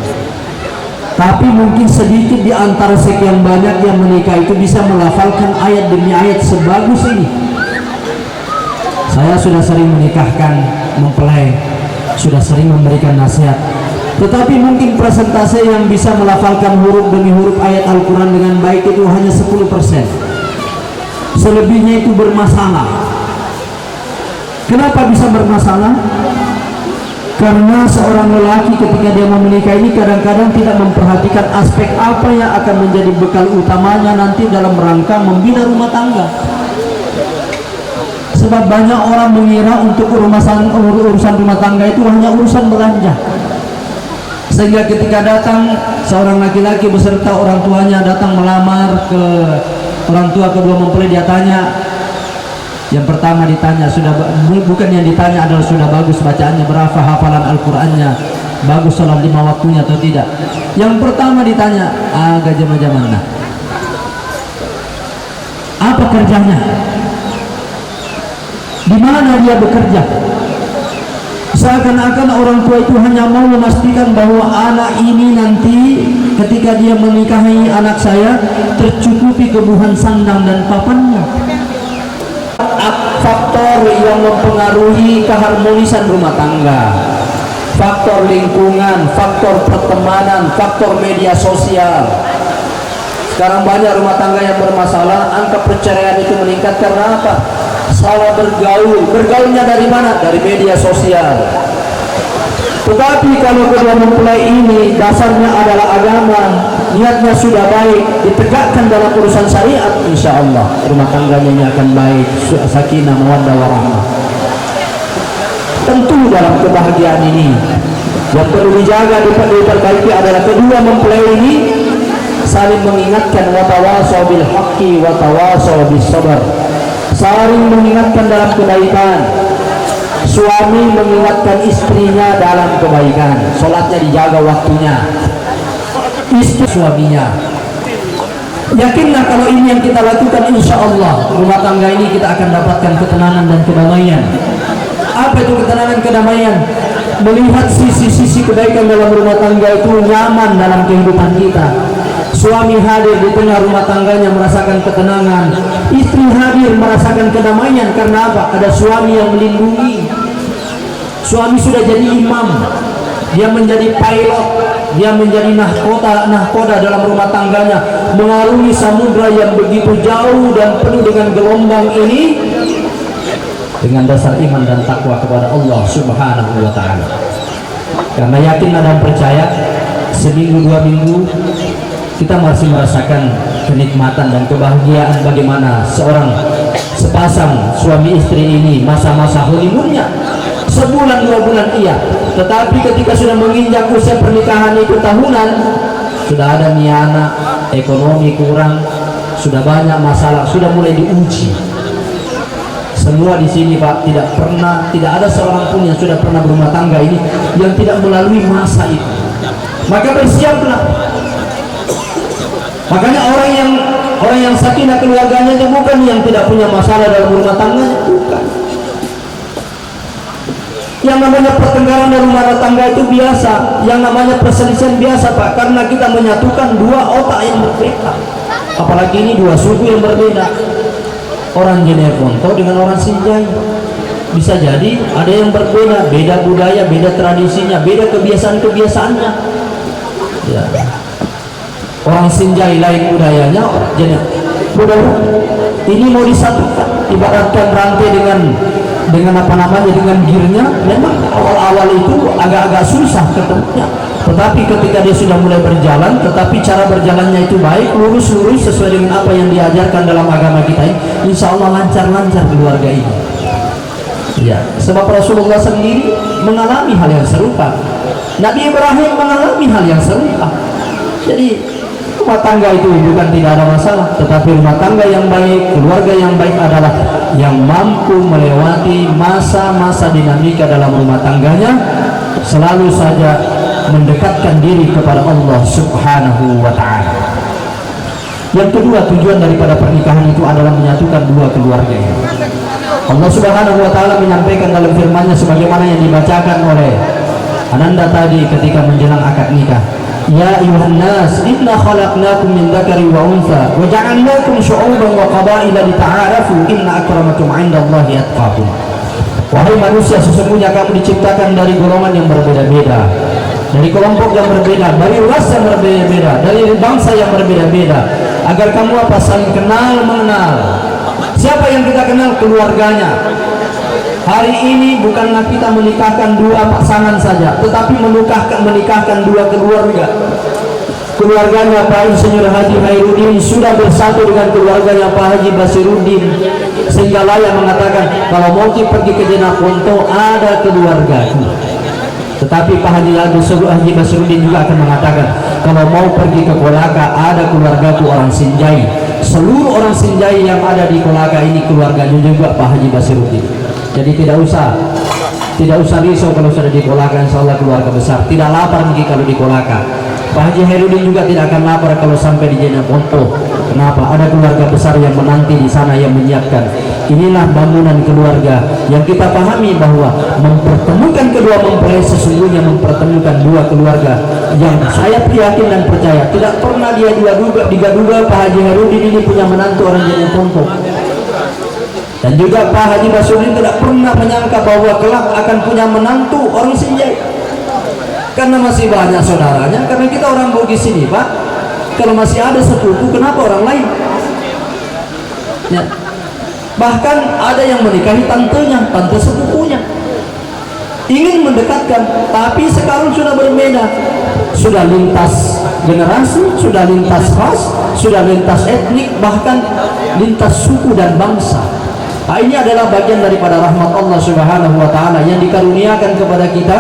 Tapi mungkin sedikit di antara sekian banyak yang menikah itu bisa melafalkan ayat demi ayat sebagus ini. Saya sudah sering menikahkan mempelai, sudah sering memberikan nasihat, tetapi mungkin presentase yang bisa melafalkan huruf demi huruf ayat Al-Quran dengan baik itu hanya 10%. Selebihnya itu bermasalah. Kenapa bisa bermasalah? Karena seorang lelaki ketika dia mau menikah ini kadang-kadang tidak memperhatikan aspek apa yang akan menjadi bekal utamanya nanti dalam rangka membina rumah tangga. Sebab banyak orang mengira untuk urusan rumah tangga itu hanya urusan belanja, sehingga ketika datang seorang laki-laki beserta orang tuanya datang melamar ke orang tua kedua mempelai, dia tanya, yang pertama ditanya bukan yang ditanya adalah sudah bagus bacaannya, berapa hafalan Al-Qur'annya, bagus sholat 5 waktunya atau tidak. Yang pertama ditanya, gajah mana, apa kerjanya, di mana dia bekerja. Seakan-akan orang tua itu hanya mau memastikan bahwa anak ini nanti ketika dia menikahi anak saya tercukupi kebutuhan sandang dan papannya. Faktor yang mempengaruhi keharmonisan rumah tangga, faktor lingkungan, faktor pertemanan, faktor media sosial. Sekarang banyak rumah tangga yang bermasalah, angka perceraian itu meningkat karena apa? Salah bergaul. Bergaulnya dari mana? Dari media sosial. Tetapi kalau kedua mempelai ini dasarnya adalah agama, niatnya sudah baik, ditegakkan dalam urusan syariat, insya Allah rumah tangganya ini akan baik, sakinah, mawaddah, warahmah. Tentu dalam kebahagiaan ini yang perlu dijaga, diperbaiki adalah kedua mempelai ini saling mengingatkan, watawasau bil haqqi watawasau bis sabar, saling mengingatkan dalam kebaikan. Suami mengingatkan istrinya dalam kebaikan, sholatnya dijaga waktunya, istri suaminya. Yakinlah kalau ini yang kita lakukan, insya Allah rumah tangga ini kita akan dapatkan ketenangan dan kedamaian. Apa itu ketenangan kedamaian? Melihat sisi-sisi kebaikan dalam rumah tangga itu nyaman dalam kehidupan kita. Suami hadir di tengah rumah tangganya merasakan ketenangan, istri hadir merasakan kedamaian. Karena apa? Ada suami yang melindungi. Suami sudah jadi imam, dia menjadi pilot, dia menjadi nahkoda dalam rumah tangganya, mengarungi samudra yang begitu jauh dan penuh dengan gelombang ini dengan dasar iman dan takwa kepada Allah Subhanahu wa ta'ala. Karena yakin dan percaya, seminggu 2 minggu kita masih merasakan kenikmatan dan kebahagiaan bagaimana sepasang suami istri ini masa-masa honeymoonnya. Sebulan 2 bulan iya, tetapi ketika sudah menginjak usia pernikahan itu tahunan, sudah ada anak, ekonomi kurang, sudah banyak masalah, sudah mulai diuji. Semua di sini Pak tidak ada seorang pun yang sudah pernah berumah tangga ini yang tidak melalui masa itu. Maka bersiaplah. Makanya orang yang sakinah keluarganya itu bukan yang tidak punya masalah dalam rumah tangganya, bukan. Yang namanya pertengkaran dalam rumah tangga itu biasa, yang namanya perselisihan biasa Pak, karena kita menyatukan 2 otak yang berbeda. Apalagi ini 2 suku yang berbeda. Orang Jeneponto dengan orang Sinjai bisa jadi ada yang berbeda, beda budaya, beda tradisinya, beda kebiasaan-kebiasaannya ya. Orang Sinjai lain budayanya, orang Jeneponto ini mau disatukan, ibaratkan rantai dengan apa namanya, dengan gearnya. Memang awal-awal itu agak-agak susah ketemunya, tetapi ketika dia sudah mulai berjalan, tetapi cara berjalannya itu baik, lurus-lurus sesuai dengan apa yang diajarkan dalam agama kita ini, insya Allah lancar-lancar keluarga ini ya. Sebab Rasulullah sendiri mengalami hal yang serupa, Nabi Ibrahim mengalami hal yang serupa. Jadi rumah tangga itu bukan tidak ada masalah, tetapi rumah tangga yang baik, keluarga yang baik adalah yang mampu melewati masa-masa dinamika dalam rumah tangganya, selalu saja mendekatkan diri kepada Allah Subhanahu wa ta'ala. Yang kedua, tujuan daripada pernikahan itu adalah menyatukan 2 keluarga ini. Allah Subhanahu wa ta'ala menyampaikan dalam firman-Nya sebagaimana yang dibacakan oleh Ananda tadi ketika menjelang akad nikah. Ya ayuhan nas, inna khalaqnakum min dzakari wa untha wa ja'alnakum syu'uban wa qabaila lita'arafu inna akramakum 'indallahi atqakum. Wahai manusia, sesungguhnya kamu diciptakan dari golongan yang berbeda-beda, dari kelompok yang berbeda, dari ras yang berbeda-beda, dari bangsa yang berbeda-beda, agar kamu apa? Saling kenal mengenal. Siapa yang kita kenal? Keluarganya. Hari ini bukanlah kita menikahkan 2 pasangan saja, tetapi menikahkan 2 keluarga. Keluarganya Pak Insinyur Haji Khairuddin sudah bersatu dengan keluarganya Pak Haji Basiruddin, sehingga layak mengatakan kalau mau pergi ke Jeneponto ada keluargaku. Tetapi Pak Haji Basiruddin juga akan mengatakan kalau mau pergi ke Kolaka ada keluargaku orang Sinjai. Seluruh orang Sinjai yang ada di Kolaka ini keluarganya juga Pak Haji Basiruddin. Jadi tidak usah risau kalau sudah di Kolaka, insya Allah keluarga besar. Tidak lapar lagi kalau di Kolaka. Pak Haji Khairuddin juga tidak akan lapar kalau sampai di Jeneponto. Kenapa? Ada keluarga besar yang menanti di sana yang menyiapkan. Inilah bangunan keluarga yang kita pahami bahwa mempertemukan kedua mempelai sesungguhnya mempertemukan 2 keluarga yang saya yakin dan percaya tidak pernah dia digaduga Pak Haji Khairuddin ini punya menantu orang Jeneponto. Dan juga Pak Haji Basiruddin tidak pernah menyangka bahwa kelak akan punya menantu orang Sinjai. Karena masih banyak saudaranya, karena kita orang Bugis sini Pak, kalau masih ada sepupu kenapa orang lain ya. Bahkan ada yang menikahi tantenya, tante sepupunya, ingin mendekatkan, tapi sekarang sudah berbeda, sudah lintas generasi, sudah lintas ras, sudah lintas etnik, bahkan lintas suku dan bangsa. Nah, ini adalah bagian daripada rahmat Allah Subhanahu wa ta'ala yang dikaruniakan kepada kita,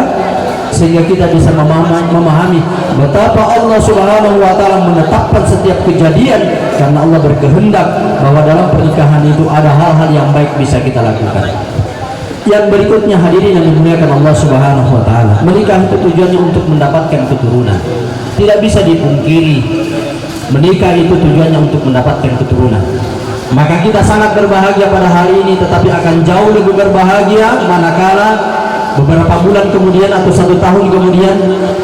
sehingga kita bisa memahami betapa Allah Subhanahu wa ta'ala menetapkan setiap kejadian karena Allah berkehendak bahwa dalam pernikahan itu ada hal-hal yang baik bisa kita lakukan. Yang berikutnya hadirin yang dimuliakan Allah Subhanahu wa ta'ala, menikah itu tujuannya untuk mendapatkan keturunan. Tidak bisa dipungkiri menikah itu tujuannya untuk mendapatkan keturunan. Maka kita sangat berbahagia pada hari ini, tetapi akan jauh lebih berbahagia manakala beberapa bulan kemudian atau 1 tahun kemudian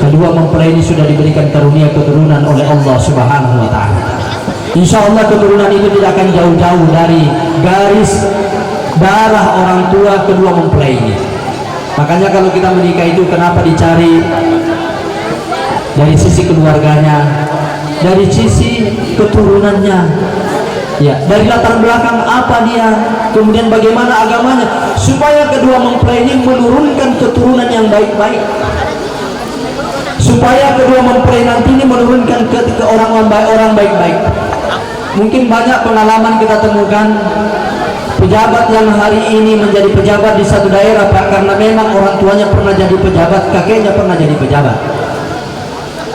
kedua mempelai ini sudah diberikan karunia keturunan oleh Allah Subhanahu wa Ta'ala. Insya Allah keturunan itu tidak akan jauh-jauh dari garis darah orang tua kedua mempelai ini. Makanya kalau kita menikah itu kenapa dicari dari sisi keluarganya, dari sisi keturunannya, ya, dari latar belakang apa dia, kemudian bagaimana agamanya, supaya kedua mempelai ini menurunkan keturunan yang baik-baik, supaya kedua mempelai nanti ini menurunkan ke orang baik-baik. Mungkin banyak pengalaman kita temukan pejabat yang hari ini menjadi pejabat di satu daerah, Pak, karena memang orang tuanya pernah jadi pejabat, kakeknya pernah jadi pejabat.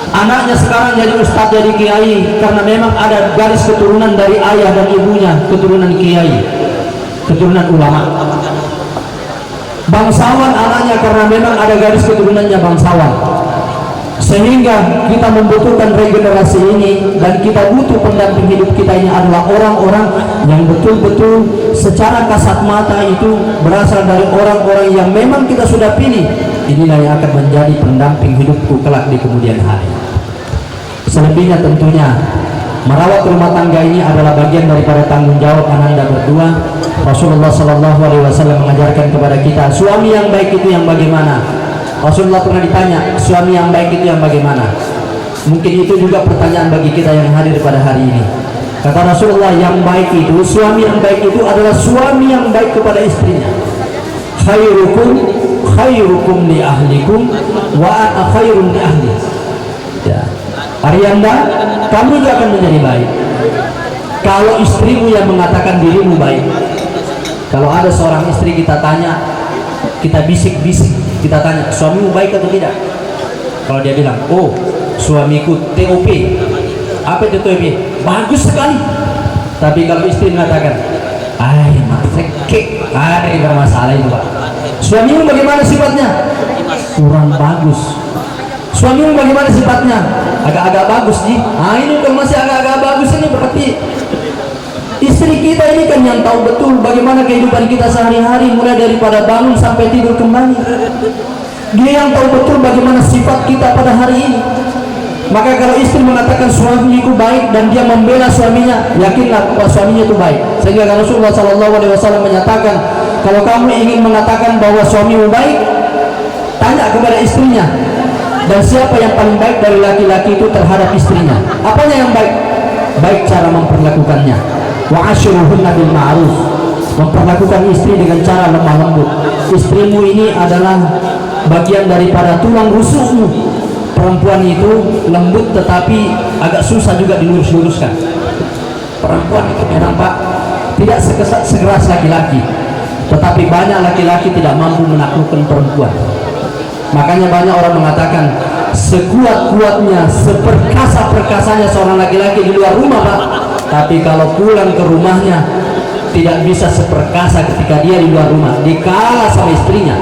Anaknya sekarang jadi ustadz, jadi kiai, karena memang ada garis keturunan dari ayah dan ibunya, keturunan kiai, keturunan ulama. Bangsawan anaknya karena memang ada garis keturunannya bangsawan. Sehingga kita membutuhkan regenerasi ini, dan kita butuh pendamping hidup kita ini adalah orang-orang yang betul-betul secara kasat mata itu berasal dari orang-orang yang memang kita sudah pilih. Inilah yang akan menjadi pendamping hidupku kelak di kemudian hari. Selebihnya tentunya merawat rumah tangga ini adalah bagian daripada tanggung jawab Ananda berdua. Rasulullah Shallallahu Alaihi Wasallam mengajarkan kepada kita, suami yang baik itu yang bagaimana? Rasulullah pernah ditanya, suami yang baik itu yang bagaimana? Mungkin itu juga pertanyaan bagi kita yang hadir pada hari ini. Kata Rasulullah, yang baik itu, suami yang baik itu adalah suami yang baik kepada istrinya. Khairukum li ahlikum wa ana khairun li ahli. Ya. Arianda, kamu juga akan menjadi baik kalau istrimu yang mengatakan dirimu baik. Kalau ada seorang istri kita tanya, kita bisik-bisik, kita tanya, suamimu baik atau tidak? Kalau dia bilang, oh suamiku TOP. Apa itu TOP? Bagus sekali. Tapi kalau istri mengatakan, ini bermasalah itu, Pak. Suamimu bagaimana sifatnya? Kurang bagus. Suamimu bagaimana sifatnya? Agak-agak bagus nih. Ini kalau masih agak-agak bagus ini berarti istri kita ini kan yang tahu betul bagaimana kehidupan kita sehari-hari, mulai daripada bangun sampai tidur kembali. Dia yang tahu betul bagaimana sifat kita pada hari ini. Maka kalau istri mengatakan suamiku baik dan dia membela suaminya, yakinlah bahwa suaminya itu baik. Sehingga Rasulullah SAW menyatakan, kalau kamu ingin mengatakan bahwa suamimu baik, tanya kepada istrinya. Dan siapa yang paling baik dari laki-laki itu terhadap istrinya? Apanya yang baik? Baik cara memperlakukannya. Wa ashiruhunna bil ma'ruf. Memperlakukan istri dengan cara lemah lembut. Istrimu ini adalah bagian daripada tulang rusukmu. Perempuan itu lembut tetapi agak susah juga dilurus-luruskan. Perempuan itu memang, Pak, tidak sekeras laki-laki, tetapi banyak laki-laki tidak mampu menaklukkan perempuan. Makanya banyak orang mengatakan sekuat-kuatnya, seperkasa-perkasanya seorang laki-laki di luar rumah, Pak, tapi kalau pulang ke rumahnya tidak bisa seperkasa ketika dia di luar rumah, dikalah sama istrinya.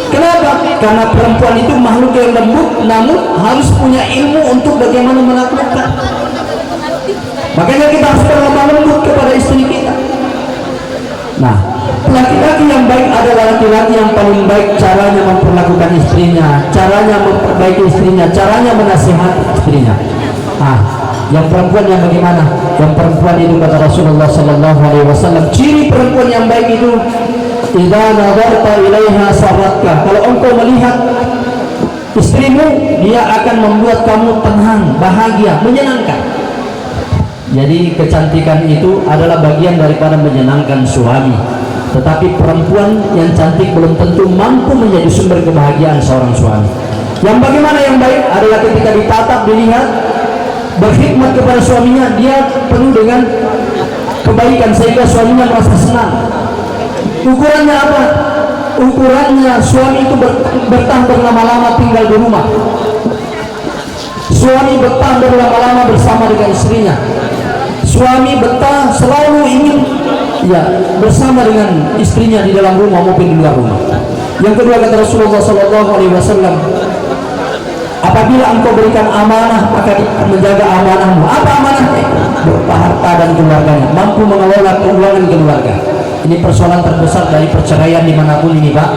Kenapa? Karena perempuan itu makhluk yang lembut, namun harus punya ilmu untuk bagaimana melakukan. Makanya kita harus berlemah lembut kepada istri kita. Nah, laki-laki yang baik adalah laki-laki yang paling baik caranya memperlakukan istrinya, caranya memperbaiki istrinya, caranya menasihati istrinya. Yang perempuan yang bagaimana? Yang perempuan itu kata Rasulullah Sallallahu Alaihi Wasallam, ciri perempuan yang baik itu, idza nadarta ilaiha sarratka. Kalau engkau melihat istrimu, dia akan membuat kamu tenang, bahagia, menyenangkan. Jadi kecantikan itu adalah bagian daripada menyenangkan suami. Tetapi perempuan yang cantik belum tentu mampu menjadi sumber kebahagiaan seorang suami. Yang bagaimana yang baik adalah ketika ditatap, dilihat, berkhidmat kepada suaminya, dia penuh dengan kebaikan sehingga suaminya merasa senang. Ukurannya apa? Ukurannya suami itu bertahan berlama-lama tinggal di rumah. Suami betah berlama-lama bersama dengan istrinya. Suami betah selalu ingin bersama dengan istrinya di dalam rumah maupun di luar rumah. Yang kedua kata Rasulullah SAW, apabila engkau berikan amanah maka menjaga amanahmu. Apa amanahnya? Berupa harta dan keluarganya, mampu mengelola keuangan keluarga. Ini persoalan terbesar dari perceraian dimanapun ini, Pak.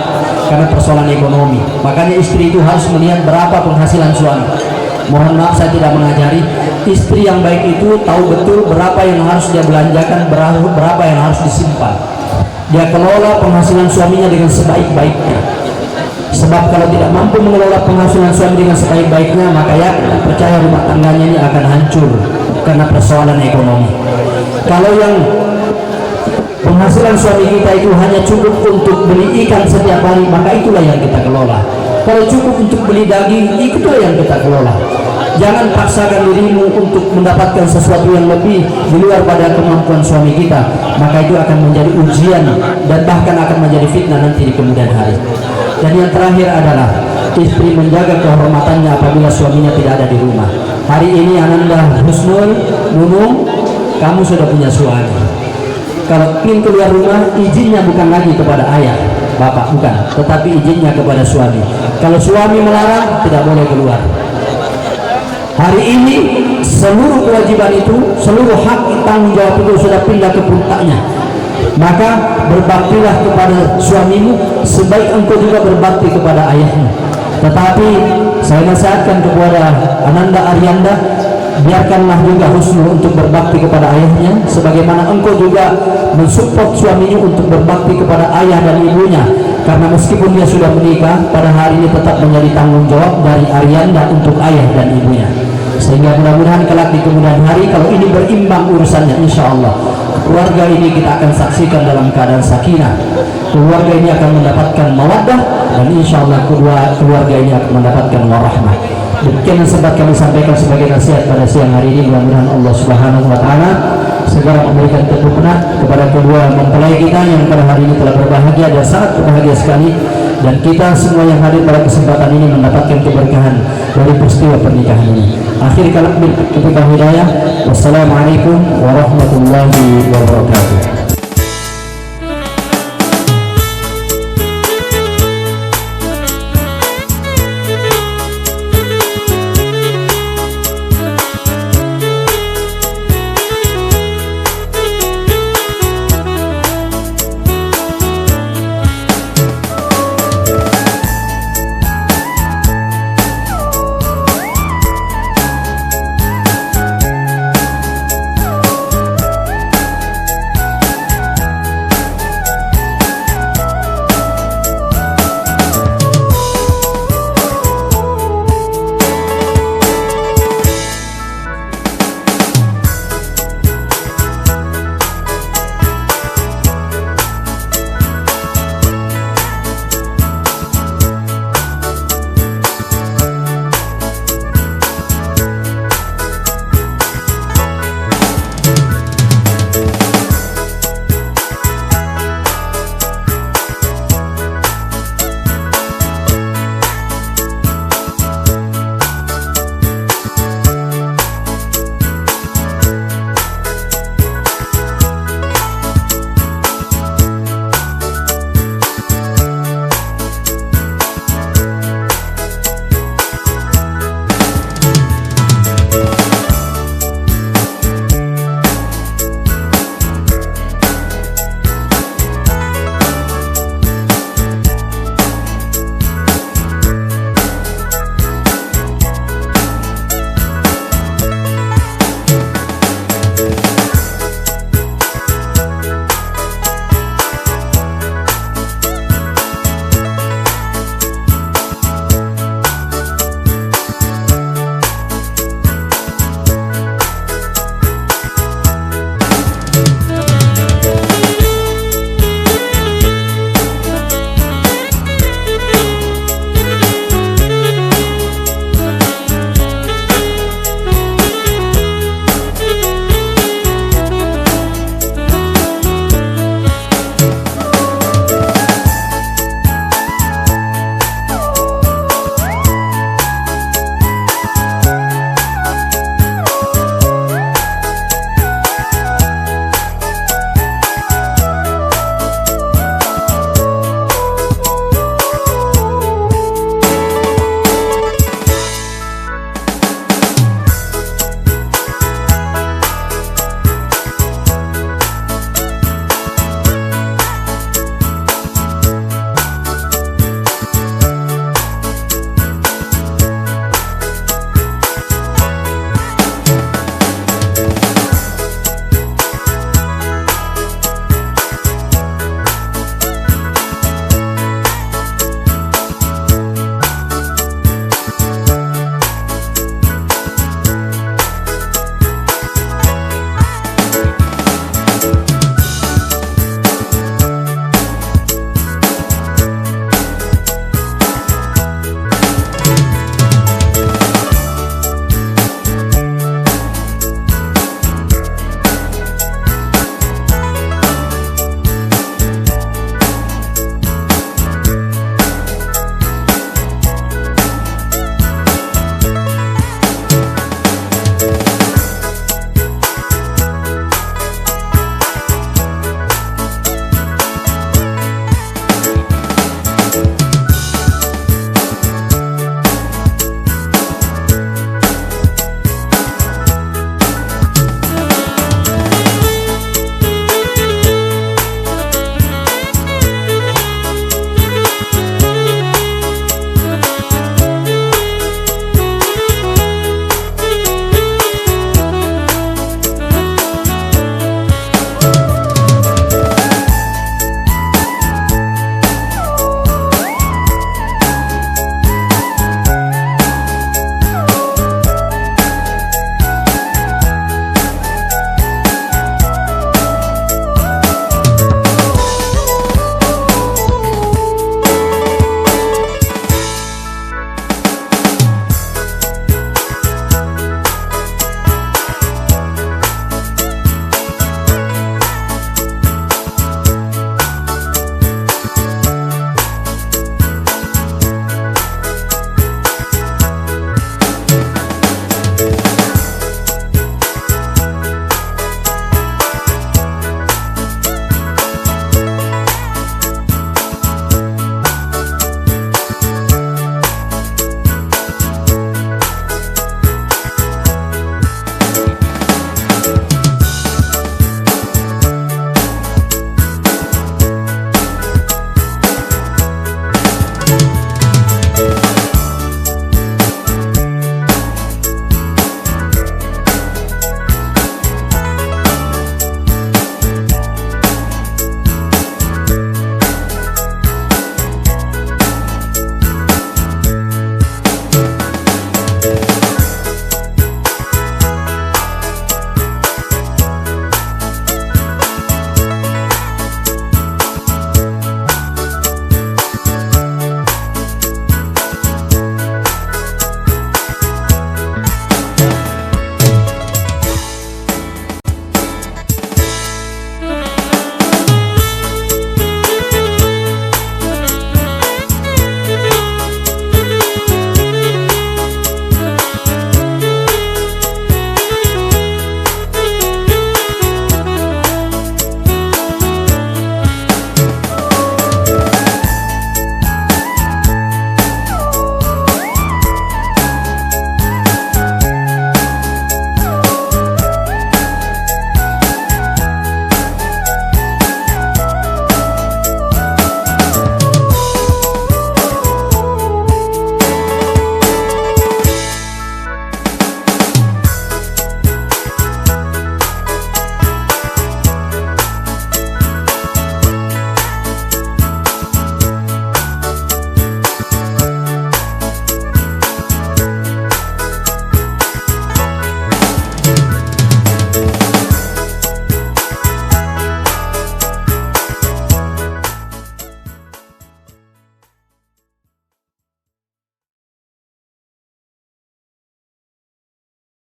karena persoalan ekonomi. Makanya istri itu harus melihat berapa penghasilan suami. Mohon maaf saya tidak mengajari. Istri yang baik itu tahu betul berapa yang harus dia belanjakan, berapa yang harus disimpan. Dia kelola penghasilan suaminya dengan sebaik-baiknya. Sebab kalau tidak mampu mengelola penghasilan suami dengan sebaik-baiknya, maka ya percaya rumah tangganya ini akan hancur karena persoalan ekonomi. Kalau yang penghasilan suami kita itu hanya cukup untuk beli ikan setiap hari, maka itulah yang kita kelola. Kalau cukup untuk beli daging, itulah yang kita kelola. Jangan paksakan dirimu untuk mendapatkan sesuatu yang lebih di luar pada kemampuan suami kita, maka itu akan menjadi ujian dan bahkan akan menjadi fitnah nanti di kemudian hari. Dan yang terakhir adalah istri menjaga kehormatannya apabila suaminya tidak ada di rumah. Hari ini Ananda Husnul Nunung, kamu sudah punya suami. Kalau ingin keluar rumah, izinnya bukan lagi kepada ayah, bapak, bukan, tetapi izinnya kepada suami. Kalau suami melarang, tidak boleh keluar. Hari ini seluruh kewajiban itu, seluruh hak tanggung jawab itu sudah pindah ke puncaknya. Maka berbaktilah kepada suamimu sebaik engkau juga berbakti kepada ayahmu. Tetapi saya nasihatkan kepada Ananda Aryanda, biarkanlah juga Husnul untuk berbakti kepada ayahnya, sebagaimana engkau juga mensupport suaminya untuk berbakti kepada ayah dan ibunya. Karena meskipun dia sudah menikah, pada hari ini tetap menjadi tanggung jawab dari Aryanda untuk ayah dan ibunya. Sehingga mudah-mudahan kelak di kemudian hari, kalau ini berimbang urusannya, insya Allah keluarga ini kita akan saksikan dalam keadaan sakinah. Keluarga ini akan mendapatkan mawaddah, dan insya Allah keluarga ini akan mendapatkan warahmah. Demikian yang sempat kami sampaikan sebagai nasihat pada siang hari ini. Mudah-mudahan Allah Subhanahu wa Ta'ala segera memberikan keturunan kepada kedua mempelai kita yang pada hari ini telah berbahagia dan sangat berbahagia sekali, dan kita semua yang hadir pada kesempatan ini mendapatkan keberkahan dari peristiwa pernikahan ini. Akhir kalam bil hidayah. Wassalamualaikum warahmatullahi wabarakatuh.